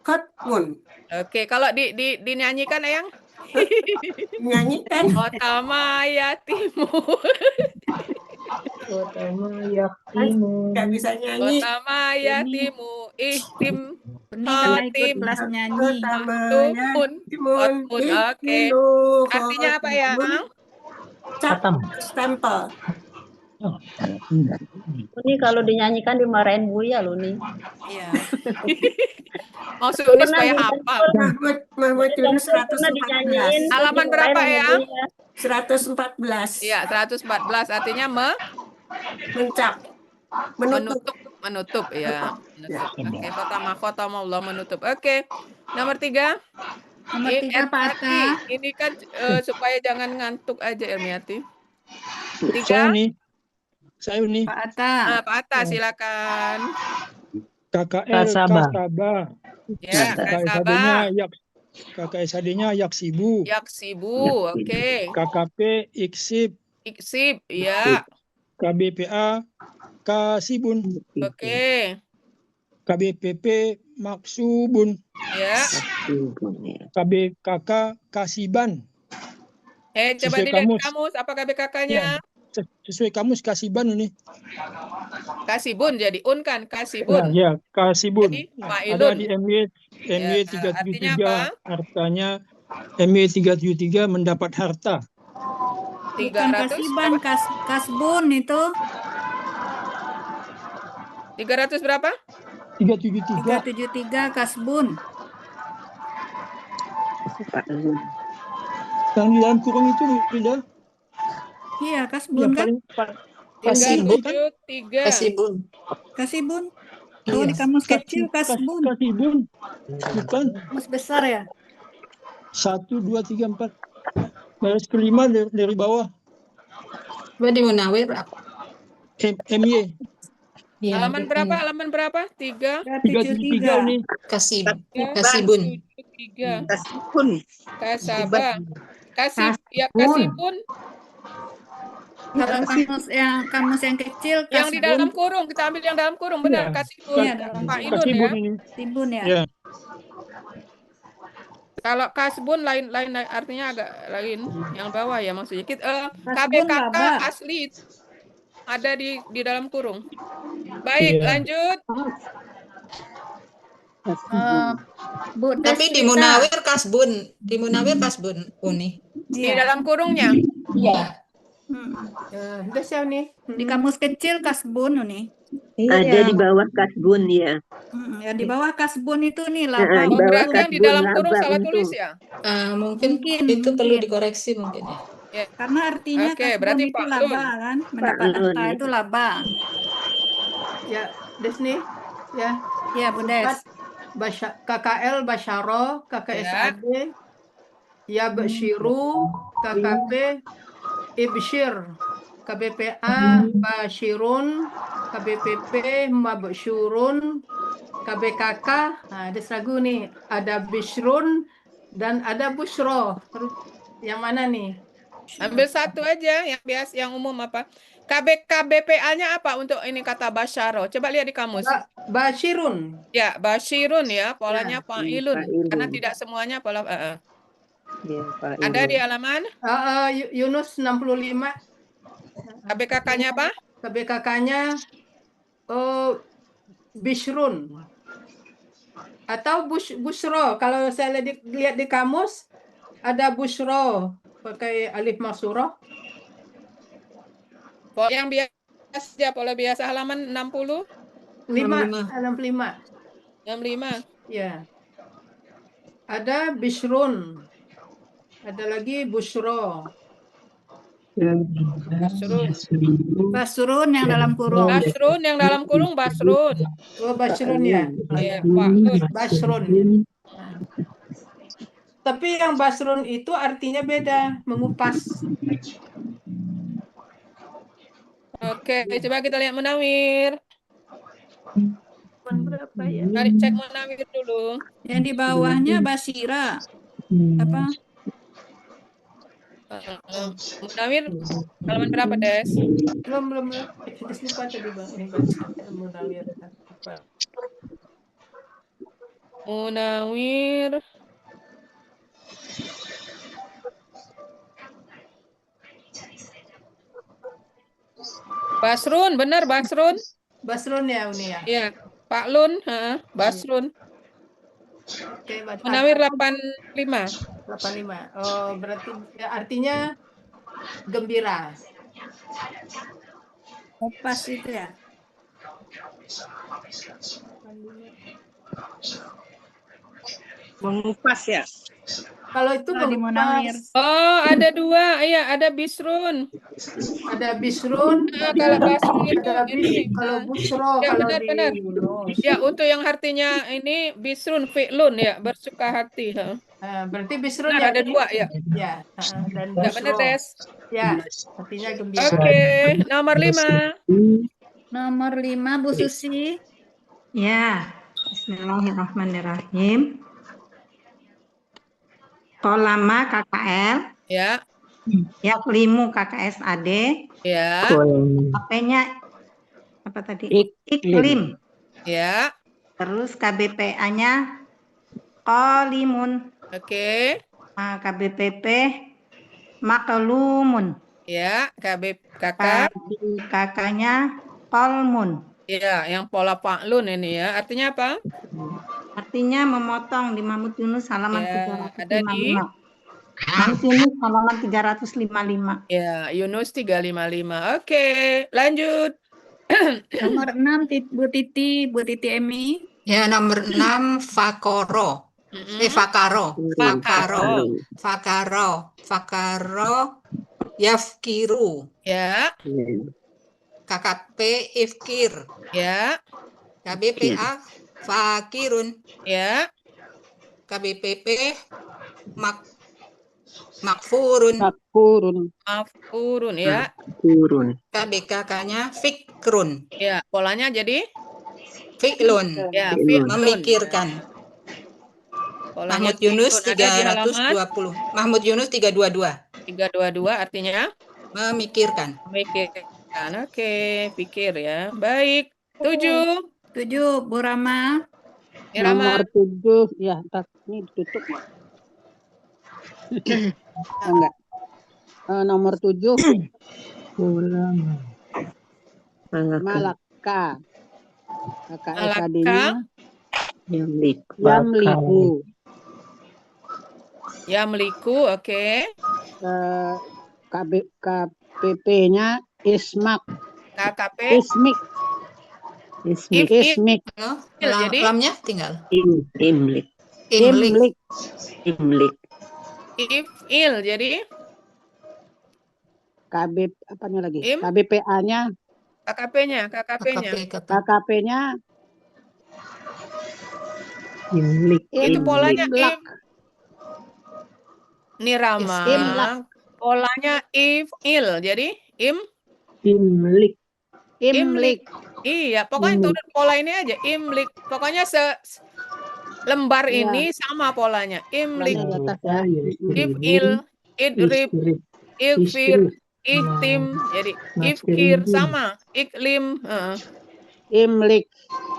Khotmun. Oke, kalau dinyanyikan Eyang? Nyanyikan. Otama Yatimu. Nggak bisa nyanyi. Otama Yatimu. Ihtim. Ini karena ikut kelas nyanyi. Khotmun. Khotmun, oke. Artinya apa ya? Stempel. Ini kalau dinyanyikan dimarahin Buya loh nih. Iya. Maksudnya Pernah supaya dinyanyiin, hafal. pernah dinyanyiin, terus Halaman berapa dimarahin ya? sama Buya. 114. Iya, 114 artinya menutup ya. Menutup. Oke, khotamah menutup. Oke. Nomor 3. Nomor 3 Pak Atta. Ini kan supaya jangan ngantuk aja Ermiati. 3. Saya nih. Pak Atta. Pak Atta silakan. KKL Kasaba. Ya, Kasaba. KKSAD-nya Yaksibu. Yaksibu, oke. KKP Iksib. Iksib, ya. KBPA Kasibun. Oke. KBPP Maksubun. Ya. KBKK Kasiban. Coba dilihat kamus apa KBKK-nya? Sesuai kamus Kasiban ini. Kasibun jadi kan Kasibun. Ya, Kasibun. Jadi Ada di MY 373 artinya MY 373 mendapat harta. Bukan Kasiban, Kasbun itu. 300 berapa? 373 Kasbun. Yang di dalam kurung itu tidak? Iya, Kasbun kan? Kasibun. Oh, di kamus kecil Kasbun. Kasibun. Bukan. Kamus besar ya? 1, 2, 3, 4. Baris kelima dari bawah. Di Munawir MY. Halaman berapa? 3. 373 nih. Kasibun. Kasaba. Kasibun. Kalau kamus yang kecil Yang di dalam kurung, kita ambil yang dalam kurung, benar. Kasibun. Pak Ilun ya. Kasibun ya. Ya. Kalau kasbun lain artinya agak lain. Yang bawah ya maksudnya. Kasbun KBKK laba. asli ada di dalam kurung. Baik, lanjut. Tapi di Munawir Kasbun. Di Munawir Kasbun Uni. Di dalam kurungnya. Iya. Udah siap nih. Di kamus kecil Kasbun nih. Ada di bawah Kasbun ya. Yang di bawah Kasbun itu nih laba. Di bawah Berarti yang di dalam kurung salah untung. tulis ya? Mungkin itu perlu dikoreksi mungkin ya. Karena artinya Oke, Kasbun berarti itu Pak laba Lun. kan. Mendapat harta itu laba. Ya, Desni. Ya. Ya, Bundes. KKL Basyaro, KKSAD, Ya Basyiru, KKP Ibsyir, KBPA Basyirun, KBPP Mabsyurun, KBKK. Nah, ada seragu nih, ada Bishrun dan ada Bushro. Yang mana nih? Ambil satu aja yang biasa, yang umum apa? KBPA-nya apa untuk ini kata Basyaro? Coba lihat di kamus. Basyirun. Ya, Basyirun ya, polanya fa'ilun. Karena tidak semuanya pola ada di halaman Yunus 65. KBKK-nya apa? KBKK-nya Bishrun. Atau Bushro. Kalau saya lihat di kamus ada Bushro pakai alif maksurah. Yang biasa, pola biasa halaman 65. 65. Ya. Ada Bishrun. Ada lagi Bushro. Basrun yang dalam kurung. Basrun yang dalam kurung Basrun. Oh, Basrun ya. Iya, Pak. Basrun. Tapi yang Basrun itu artinya beda, mengupas. Oke, coba kita lihat Munawir. Berapa ya? Mari cek Munawir dulu. Yang di bawahnya Basira. Apa? Munawir halaman berapa, Des? Belum. Lupa tadi Bang. Ini baca Munawir. Munawir. Basrun, benar Basrun? Basrun ya, Uni ya. Iya, Pak Lun, Basrun. Oke, Munawir 85. 85. Oh, berarti ya, artinya gembira. Kupas itu ya. Mengupas ya. Kalau itu Kalau di Munawir. mengupas, Oh, ada dua. Iya, ada bisrun. ada bisrun, Nah, kalau basrun itu ada ini. kalau busro, Ya, kalau benar-benar. di Yunus. Ya, untuk yang artinya ini bisrun fi'lun ya, bersuka hati. Ha. Berarti bisrun Benar, ya. ada dua ya. Ya, dan Ya, benar, busro. Des. Ya, artinya gembira. Oke, nomor 5. Nomor 5 Bu Susi. Ya, Bismillahirrahmanirrahim. Tolama KKL, Ya, Yaklimu KKSAD, ya, HP-nya apa tadi? Iklim. ya. Terus KBPA-nya Qolimun. Oke. KBPP Maklumun. Ya, kakak. Kakaknya Kolmun. Ya, yang pola fa'lun ini ya. Artinya apa? Artinya memotong di Mahmud Yunus halaman Ya, 355. ada di Mahmud Yunus halaman 355. ya, Yunus 355. Oke, lanjut. Nomor 6 Bu Titi Emi. Ya, nomor 6 fakoro. Fakaro yafkiru. Ya. KKP ifkir. Ya. KBPA fakirun. Ya. KBPP makfurun. Mafurun ya. KBKK-nya fikrun. Ya, polanya jadi Fi'lun. ya, fi'lun. Memikirkan. Polanya Mahmud Yunus fi'lun. Ada di halaman 320. Mahmud Yunus 322. 322 artinya Memikirkan. memikirkan. Oke, pikir ya. Baik. 7. 7 Bu Rama. Ya, Rama. Nomor 7 ya, ntar ini ditutup ya. Enggak. Nomor 7 Malaka. KKSAD-nya Yamliku. Yamliku, oke. KPP-nya Ismak. KKP Ismik. Ismik. jadi Lamnya tinggal. Imlik. Imlik. if'il jadi KB apanya lagi? Im? KBPA-nya KKP-nya. KKP-nya Imlik. Itu polanya Imlak. Ini Rama. Imlak. Polanya if'il. Jadi Imlik. Imlik. Iya, pokoknya turun pola ini aja. Imlik. Pokoknya lembar Iya. ini sama polanya. Imlik. Polanya di atas ya. If'il, idrib, ikfir, ihtim. Jadi ifkir sama. Iklim. Imlik.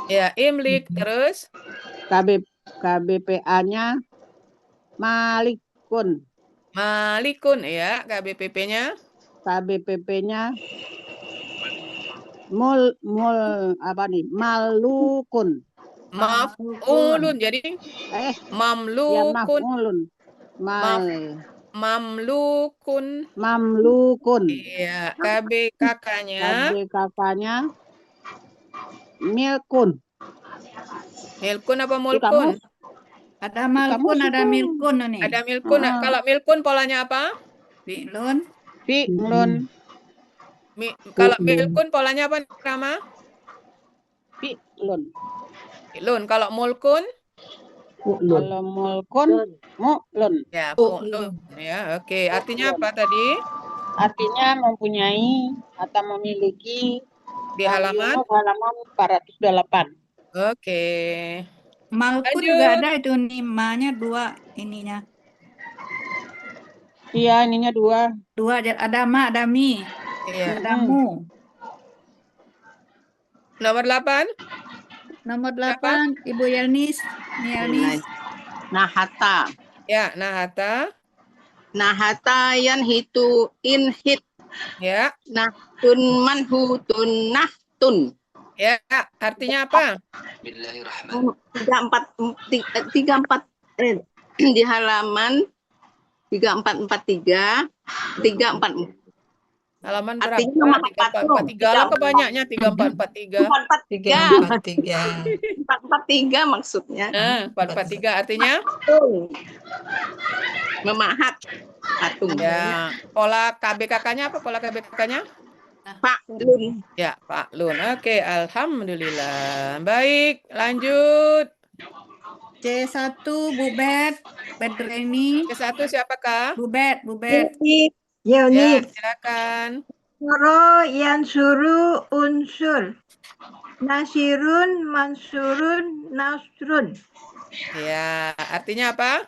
Ya, imlik. Terus KBPA-nya Malikun. malikun ya, KBPP-nya. KBPP-nya apa nih? Malukun. Maf'ulun. Jadi Ya mamlukun. maf'ulun. Mamlukun. Iya, KBKK-nya Milkun. Milkun apa mulkun? Ada malkun, ada milkun nih. Ada milkun. Kalau milkun polanya apa? Fi'lun. Kalau milkun polanya apa, Rama? Fi'lun. Kalau mulkun? Kalau mulkun, mu'lun. Ya, mu'lun. Ya, oke. Artinya apa tadi? Artinya mempunyai atau memiliki Di halaman? halaman 408. Oke. Malkun Lanjut. juga ada itu nimanya 2 ininya. Iya, ininya 2. 2 ada ma, ada mi. Iya. Ada mu. Nomor 8. Nomor 8 Ibu Yelnis. Nahata. Ya, nahata. Nahata yanhitu inhit. Ya. Nahtun manhutun nahtun. Ya, artinya apa? 34 di halaman 3443 344. Halaman berapa? Artinya memahat 3443. Alangkah banyaknya 3443. 443. 443 maksudnya. Nah, 443 artinya? Memahat patung. Ya. Pola KBKK-nya apa? Pola KBKK-nya? Pak Lun. Ya, Pak Lun. Oke, alhamdulillah. Baik, lanjut. C1 Bubet, Bedreni. C1 siapakah? Bubet, Bubet. Ya, Yoni. silakan. Suro yansuru unsur. Nasirun mansurun nasrun. Ya, artinya apa?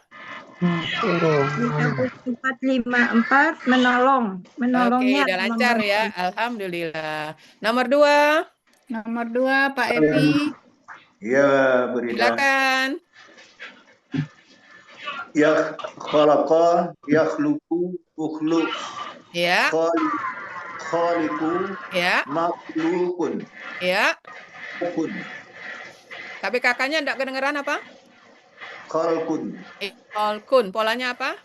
454 menolong. Oke, Menolongnya udah lancar membantu. ya. Alhamdulillah. Nomor 2, Nomor 2 Pak Evi. Ya, Burida. silakan. Ya khalaqa, yakhluqu, ukhluk. Ya, Khaliqu, ya, makhlukun. ya. Ukun, KBKK-nya enggak kedengeran apa? khalqun. Olkun, polanya apa?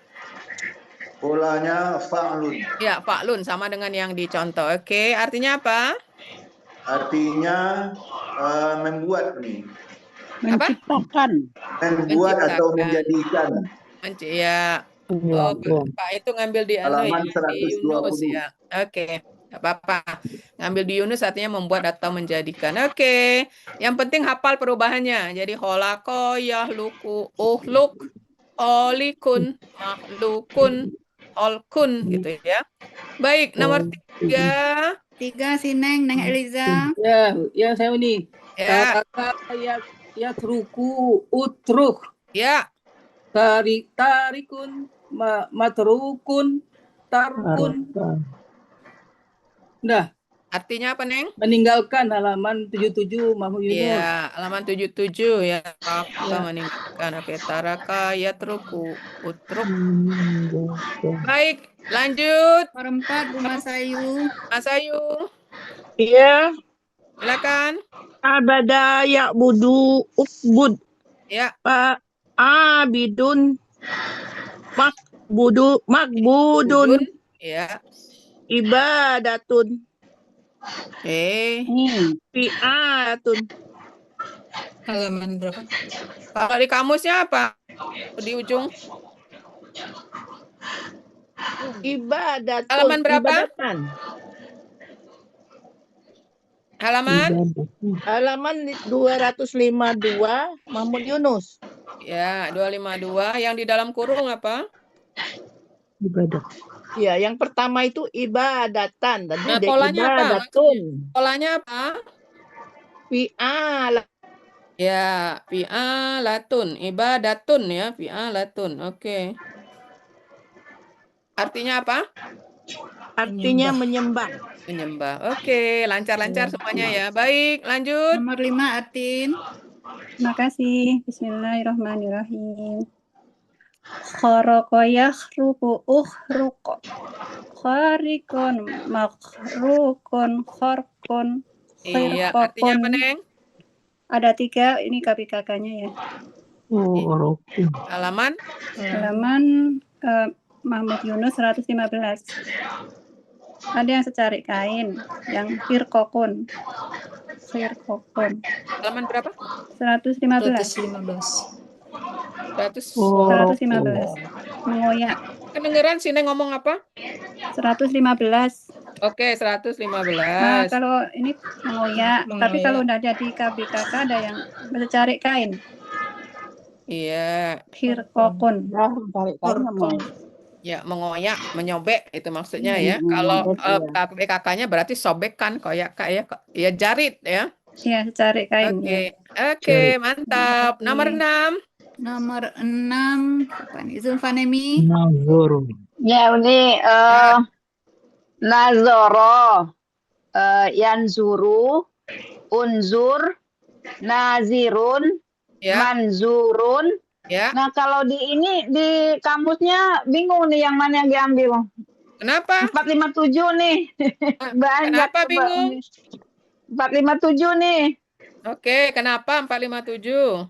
Polanya fa'lun. Ya, Pak Lun sama dengan yang dicontoh. Oke, artinya apa? Artinya membuat nih. Menciptakan. Membuat atau Menciptakan. menjadikan. Ya. Oh, Pak itu ngambil di Halaman di Yunus 120. ya. Oke, nggak apa-apa. Ngambil di Yunus artinya membuat atau menjadikan. Oke. Yang penting hafal perubahannya. Jadi khalaqa, yahluku, uhluk, olikun, makhlukun, olkun gitu ya. Baik, nomor 3. 3 si Neng Eliza. Ya saya ini. Ya. Yatruku utruk. Ya. Tarikun matrukun tarkun. Nah, Artinya apa, Neng? meninggalkan halaman 77 Mahmud Yunus. Iya, halaman 77 ya. Kita meninggalkan. Oke, taraka yatruku utruk. Baik, lanjut. Nomor 4 Bu Masayu. Mas Ayu, Iya. silakan. Abada ya'budu ukbud. Ya. Pak abidun makbudun Ya. ibadatun fi'atun. Halaman berapa? Kalau di kamusnya apa? Di ujung. Ibadatun. Halaman berapa? Ibadatan. Halaman 252 Mahmud Yunus. ya 252. Yang di dalam kurung apa? Ibadah. Ya, yang pertama itu ibadatan. Tadi Nah, ada polanya apa? ibadatun. Polanya apa? Fi'ala. Ya, fi'alatun, ibadatun ya, fi'alatun. Oke. Artinya apa? Artinya menyembah. Menyembah. Oke, lancar-lancar semuanya ya. Baik, lanjut. Nomor 5 Atin. Terima kasih. Bismillahirrahmanirrahim. Kharaqa yakhruqu ukhruq. Kharikun makhrukun kharkun Iya, artinya apa, Neng? Ada 3, ini KPKK-nya ya. Halaman? Halaman Mahmud Yunus 115. Ada yang secarik kain, yang firqokun. Halaman berapa? 115. 115. Mengoyak. Kedengeran sini ngomong apa? 115. Oke, 115. Nah, kalau ini mengoyak, tapi kalau udah jadi KBKK ada yang mencari kain. Iya. Firqokun. Ya, mengoyak, menyobek itu maksudnya ya. Kalau KBKK-nya berarti sobekan, koyak kayak ya jarit ya. Iya, cari kain. Oke. Oke, mantap. Nomor 6. Nomor 6 apa nih? Zulfanemi. Ya, ini nazoro, yanzuru, unzur, nazirun, manzurun. Ya. Nah, kalau di ini di kamusnya bingung nih yang mana yang diambil. Kenapa? 457 nih. Banyak. Kenapa bingung? 457 nih. Oke, kenapa 457?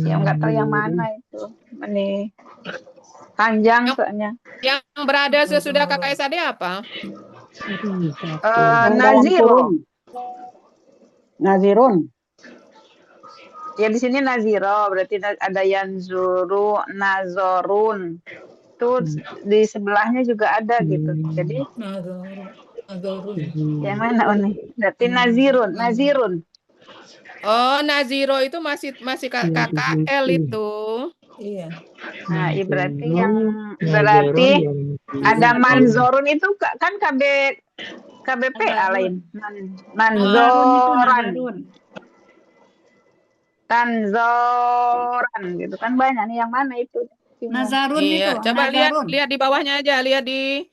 Ya nggak tahu yang mana itu. Ini panjang soalnya. Yang berada sesudah KKSAD apa? Yang dalam Naziro. kurung. Nazirun. Ya di sini Naziro, berarti ada Yanzuru, Nazorun. Itu di sebelahnya juga ada gitu. Jadi Nazarun. yang mana Uni? Berarti Nazirun, Nazirun. Oh, Naziro itu masih KKL itu. Iya. Nah, berarti ada Manzorun itu kan KBPA lain. Manzoran. Tanzoran gitu kan banyak nih, yang mana itu? Nazarun Iya, itu. coba Nazarun. lihat di bawahnya aja, lihat di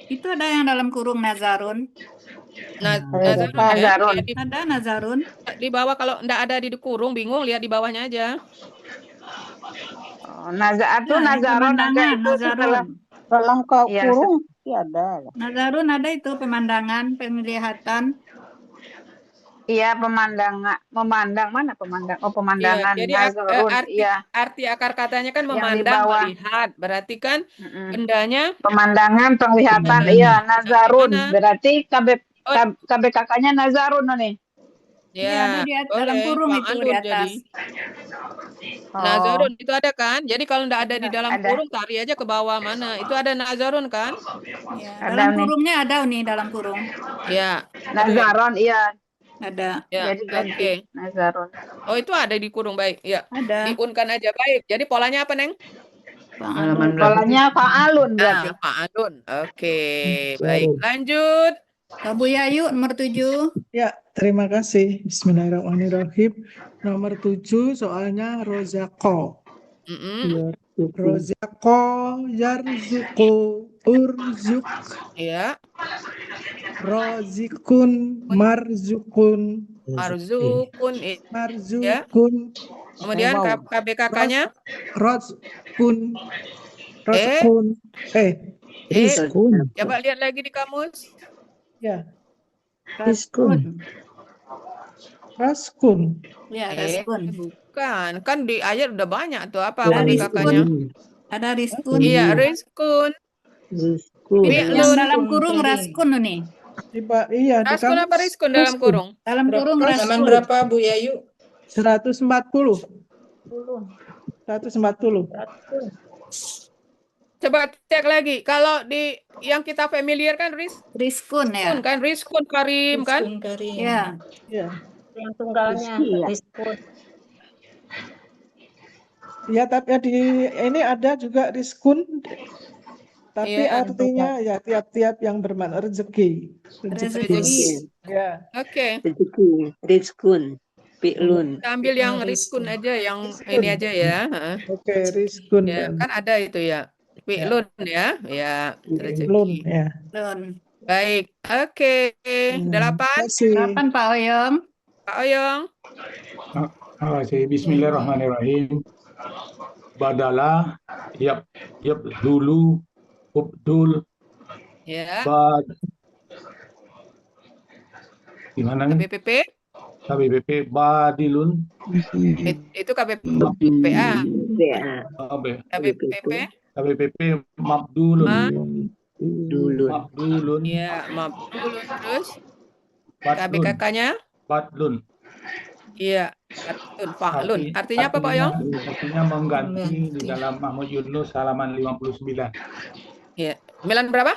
Itu ada yang dalam kurung Nazarun. Nazarun. Nazarun. Ya, Ada Nazarun. di bawah, kalau enggak ada di kurung bingung, lihat di bawahnya aja. Nazarun, Nazarun ada itu setelah Dalam kurung ada. Nazarun ada itu pemandangan, penglihatan. Iya, memandang mana pemandang? Oh, pemandangan. Jadi Nazarun. arti akar katanya kan Yang di memandang, bawah. melihat. Berarti kan bendanya Pemandangan, penglihatan. Iya, Nazarun. Berarti KBKK-nya Nazarun nih. ya, Ada di dalam kurung itu di Fa'alun atas. Nazarun itu ada kan? Jadi kalau enggak ada di dalam Ada. kurung, tarik aja ke bawah mana. Itu ada Nazarun kan? Ya, Ada dalam nih. kurungnya ada nih dalam kurung. Ya. Nazarun, iya. Ada. Ya, Jadi ganti oke. Nazarun. Oh, itu ada di kurung, baik. Ya. Ada. Diunkan aja, baik. Jadi polanya apa, Neng? Polanya Fa'alun berarti. Fa'alun. Oke, baik. Lanjut. Bu Yayu nomor 7. Ya, terima kasih. Bismillahirrahmanirrahim. Nomor 7 soalnya rozako. Rozako, yarzuku, urzuk. Ya. Rozikun, marzukun. Marzukun. Marzukun. Kemudian KBKK-nya? Rozkun. Rozkun. Rizkun. Coba lihat lagi di kamus. Ya. Raskun. Raskun. Ya, Raskun. Bukan, kan di ayat udah banyak tuh apa Ada KBKK-nya? Ada Rizkun. Iya, Rizkun. Yang dalam kurung Raskun nih. Iya, Raskun apa Rizkun dalam kurung? Dalam kurung Raskun. Halaman berapa, Bu Yayu? 140. 140. Coba cek lagi. Kalau di yang kita familiar kan Rizkun ya. kan Rizkun Karim kan? Rizkun Karim. Ya. Ya. Yang tunggalnya Rizkun. Ya, tapi di ini ada juga rizkun. Tapi Iya. artinya ya tiap-tiap yang bermakna rezeki. Rezeki. Ya. Oke. Rezeki, rizkun, fi'lun. Kita ambil yang Rizkun aja, yang ini aja ya. Heeh. Oke, rizkun. Ya, kan ada itu ya. Fi'lun ya. Ya, Fi'lun, rezeki. ya. Baik. Oke. 8. 8 Pak Oyong. Pak Oyong. Bismillahirrahmanirrahim. Badalah, yap dulu, ubdul, Ya. gimana nih? KBPP badilun. Itu KBPA. KBPP. KBPP mabdulun. Mabdulun. Ya, mabdulun terus. Badlun. KBKK-nya? Badlun. Iya, fa'lun. Artinya apa, Pak Yong? Artinya mengganti di dalam Mahmud Yunus halaman 59. Iya. 9 berapa?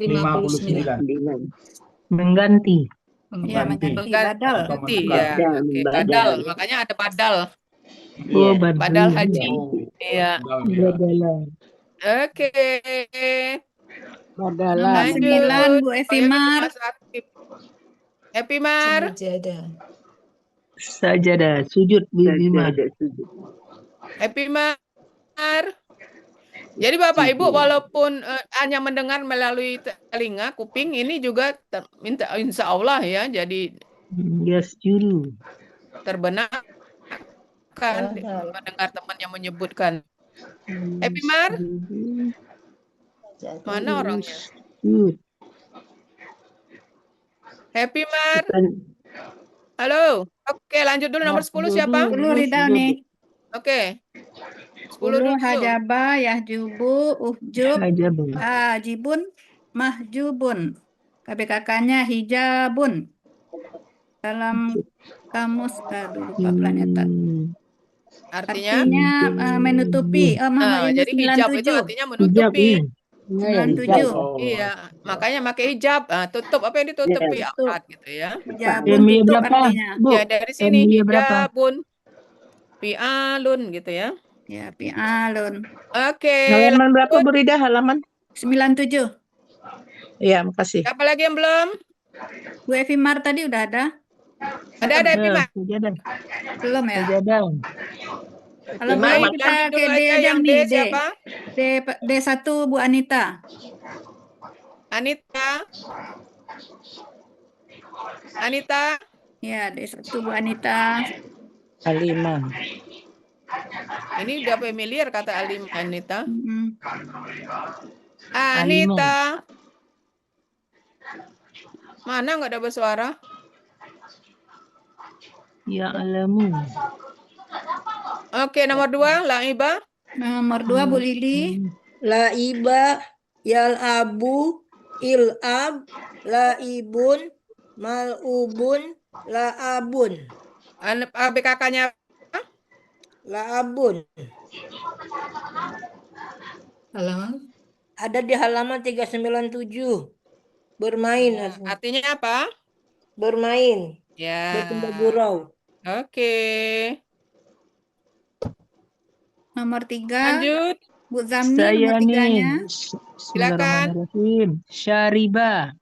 59. Mengganti. Ya, mengganti badal. Ganti, ya. Oke, badal. Makanya ada badal. Oh, Badal haji. Iya. Oke. Nomor 9 Bu Evimar. Evimar. Sajadah, sujud Evimar. Evimar. Jadi Bapak Ibu walaupun hanya mendengar melalui telinga, kuping, ini juga minta insya Allah ya, jadi Yasjudu. terbenarkan mendengar temannya menyebutkan. Evimar, mana orangnya? Evimar. Halo. Oke, lanjut dulu nomor 10 siapa? 10 Ridha nih. Oke. 10 dulu. hajaba, yahjubu, uhjub, Hajabun. hajibun, mahjubun. KBKK-nya hijabun. Dalam kamus, aduh lupa planetan. Artinya? Artinya menutupi. Ini Jadi hijab itu 97. artinya menutupi. 97. Iya, makanya pakai hijab. Tutup apa yang ditutupi aurat gitu ya. Hijabun MBA tutup berapa, artinya. Bu? Ya dari sini MBA berapa? hijabun, fi'alun gitu ya. Ya, fi'alun. Oke. Halaman berapa, lanjut. Bu Rida? Halaman? 97. Iya, makasih. Siapa lagi yang belum? Bu Evimar tadi udah ada? Ada Epima? Sajadah. Belum ya? Sajadah. Kalau Epima, baik kita lanjut ke dulu D aja aja yang D nih, D. siapa? D1 Bu Anita. Anita. Anita. Ya, D1 Bu Anita. Halimah. Ini udah familiar kata Anita. Mm-mm. Anita. Mana nggak ada bersuara? Ya alamu. Oke, nomor 2, Laiba. Nomor 2 Bu Lili. Laiba, yal'abu, il'ab, laibun, mal'ubun, la'abun. ABKK-nya La'abun. Halaman? Ada di halaman 397. Bermain. artinya apa? Bermain. Ya. Bertambah gurau. Oke. Nomor 3. Lanjut. Bu Zamni Saya nomor 3-nya. nih. Bismillahirrahmanirrahim. Syariba.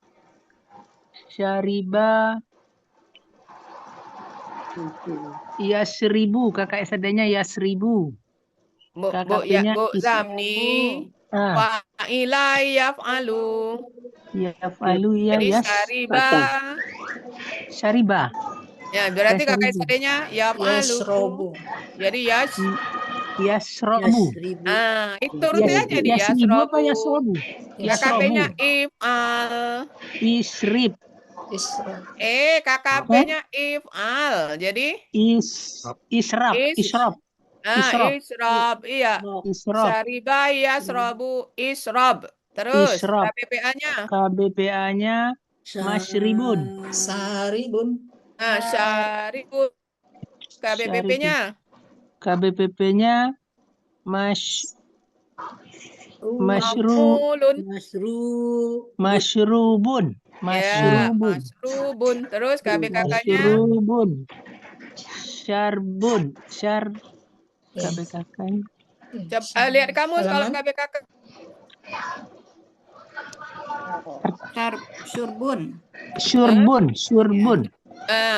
Syariba. Yasribu. Kakak sadanya Yasribu. Bu KKP-nya Zamni. Fa'ila yaf'alu. Yaf'alu ya Jadi yas. syariba. Syariba. Ya, berarti Yasribu. kakak sadenya yaf'alu. Yasrobu. Jadi Yasrobu. Itu rute aja di Yasribu apa yasrobu. Yasrobu? KKP-nya if'al. Isrib. KKP-nya if'al. Jadi Israb. Israb. Isrob, iya. Isrob. Syariba yasrobu isrob. Terus Isrob. KBPA-nya? KBPA-nya masyribun. Saribun. Syaribun. KBPP-nya? KBPP-nya masyrubun. Ya, masrubun. Terus KBKK-nya? Masrubun. Syarbun. KBKK-nya. Coba lihat kamus kalau KBKK. Syurbun.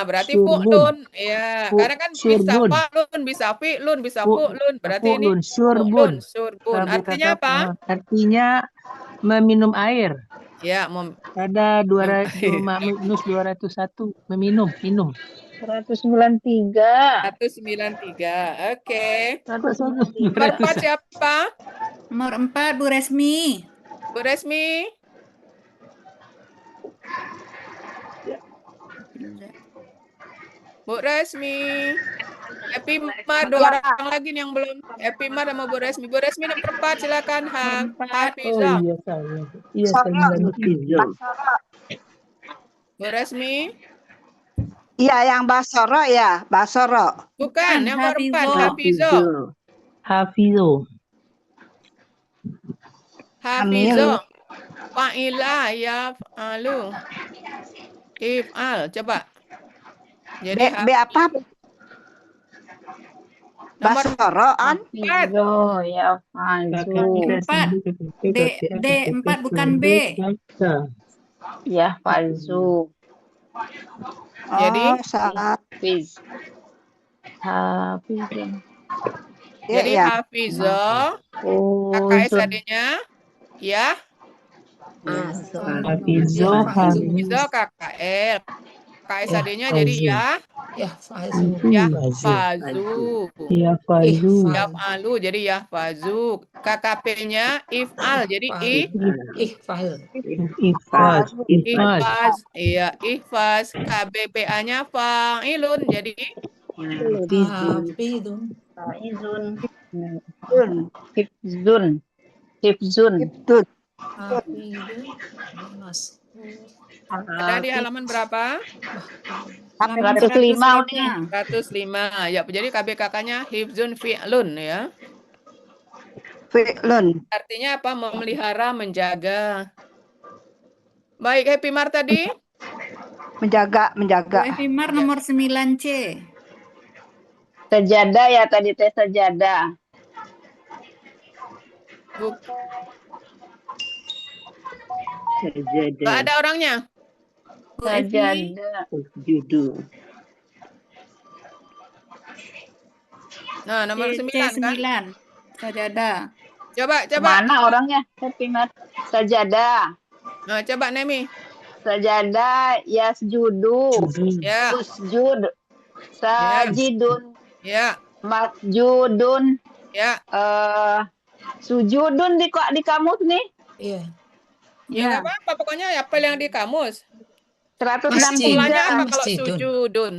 Berarti fu'lun. Ya, karena kan bisa fa'lun, bisa fi'lun, bisa fu'lun. Berarti ini syurbun. Artinya apa? Artinya meminum air. Ya, ada 201 meminum. 193. 193. Oke. Nomor 4 siapa? Nomor 4 Bu Resmi. Bu Resmi. Bu Resmi. Epimar 2 orang lagi nih yang belum. Epimar sama Bu Resmi. Bu Resmi nomor 4 silakan. Hafizah. Bu Resmi. Iya, yang Basoro ya, Basoro. Bukan, yang nomor 4 Hafizo. Fa'ila yaf'alu. If'al, coba. Jadi B apa? Basoro an? Ya, Falzu. 4. D4 bukan B. Ya, Falzu. Jadi Hafiz. Jadi Hafizah. KKSAD-nya ya. Hafizah KKL. KSAD-nya jadi ya. Yahfazu. Yaf'alu jadi yahfazu. KKP-nya if'al jadi ihfaz. Iya, ihfaz. KBPA-nya fa'ilun jadi Hifzun. Hifzun. Hifzun. Ada di halaman berapa? 105 Uni. 105. Ya, jadi KBKK-nya hifzun fi'lun ya. Fi'lun. Artinya apa? Memelihara, menjaga. Baik, Happy Mar tadi? Menjaga. Happy Mar nomor 9C. Sajadah ya tadi teh sajadah. Nggak ada orangnya? Sajadah. Judu. Nah, nomor 9 kan? Sajadah. Coba. Mana orangnya? Happy Mar. Sajadah. Nah, coba Nemi. Sajadah yasjudu. Ya. Usjud. Sajidun. Ya. Masjudun. Ya. Sujudun di kamus nih. Iya. Ya nggak apa-apa, pokoknya apa yang di kamus. 163. Mulanya apa kalau Masjidun. sujudun?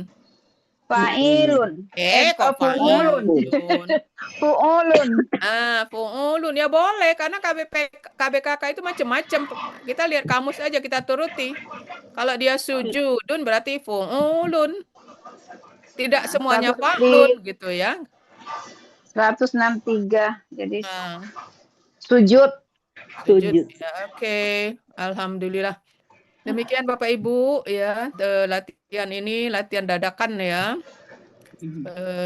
Fa'ilun. Kok Fu'ulun. fa'ilun? Fu'ulun. Fu'ulun ya boleh karena KBKK itu macam-macam. Kita lihat kamus aja, kita turuti. Kalau dia sujudun berarti fu'ulun. Tidak semuanya fa'lun gitu ya. 163. Jadi sujud. Ya, oke. Alhamdulillah. Demikian Bapak Ibu ya, latihan ini latihan dadakan ya.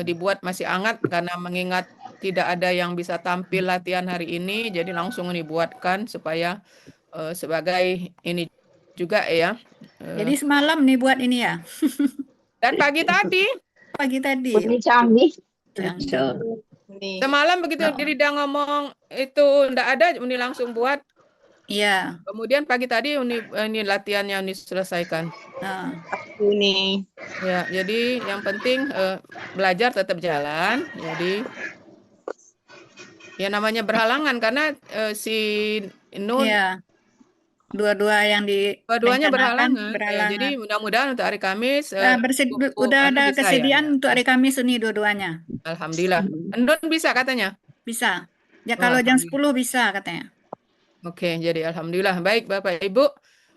Dibuat masih hangat karena mengingat tidak ada yang bisa tampil latihan hari ini, jadi langsung dibuatkan supaya sebagai ini juga ya. Jadi semalam nih buat ini ya. Dan pagi tadi. Ini canggih. Semalam begitu Dirida ngomong itu enggak ada, Uni langsung buat. Iya. Kemudian pagi tadi ini latihannya Uni selesaikan. Ini. Ya, jadi yang penting belajar tetap jalan. Jadi ya namanya berhalangan karena si Nun dua-dua yang dua-duanya direncanakan berhalangan. Ya, jadi mudah-mudahan untuk hari Kamis udah ada bisa kesediaan ya. untuk hari Kamis ini dua-duanya. Alhamdulillah. Nun bisa katanya? Bisa. Ya kalau jam 10 bisa katanya. Oke, jadi alhamdulillah. Baik Bapak Ibu,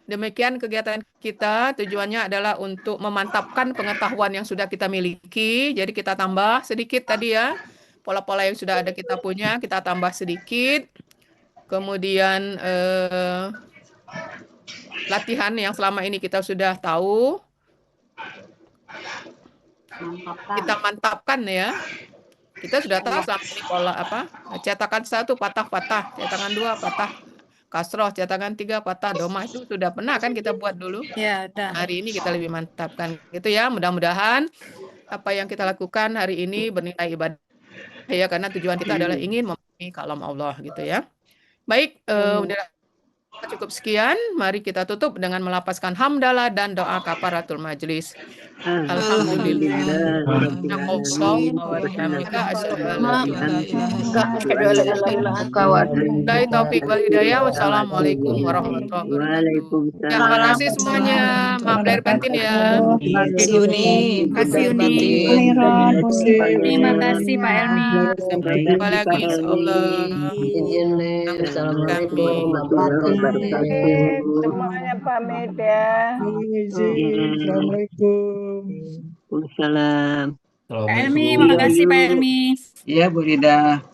demikian kegiatan kita. Tujuannya adalah untuk memantapkan pengetahuan yang sudah kita miliki. Jadi kita tambah sedikit tadi ya. Pola-pola yang sudah ada kita punya, kita tambah sedikit. Kemudian latihan yang selama ini kita sudah tahu. Kita mantapkan ya. Kita sudah tahu selama ini pola apa? Cetakan 1 patah-patah, cetakan 2 patah kasroh, cetakan 3 patah domah, itu sudah pernah kan kita buat dulu. Ya, udah. Hari ini kita lebih mantapkan gitu ya. Mudah-mudahan apa yang kita lakukan hari ini bernilai ibadah ya, karena tujuan kita adalah ingin memenuhi kalam Allah gitu ya. Baik, udah cukup sekian. Mari kita tutup dengan melapaskan hamdalah dan doa kafaratul majlis. Alhamdulillah. Taufik wal hidayah. Wassalamualaikum warahmatullahi wabarakatuh. Terima kasih semuanya. Maaf lahir batin ya. Kasih Uni. Terima kasih Pak Elmi. Sampai jumpa lagi insyaallah. Assalamualaikum warahmatullahi wabarakatuh. Semuanya pamit ya. Assalamualaikum. Waalaikumsalam. Pak Elmi, makasih Pak Elmi. Iya Bu Rida.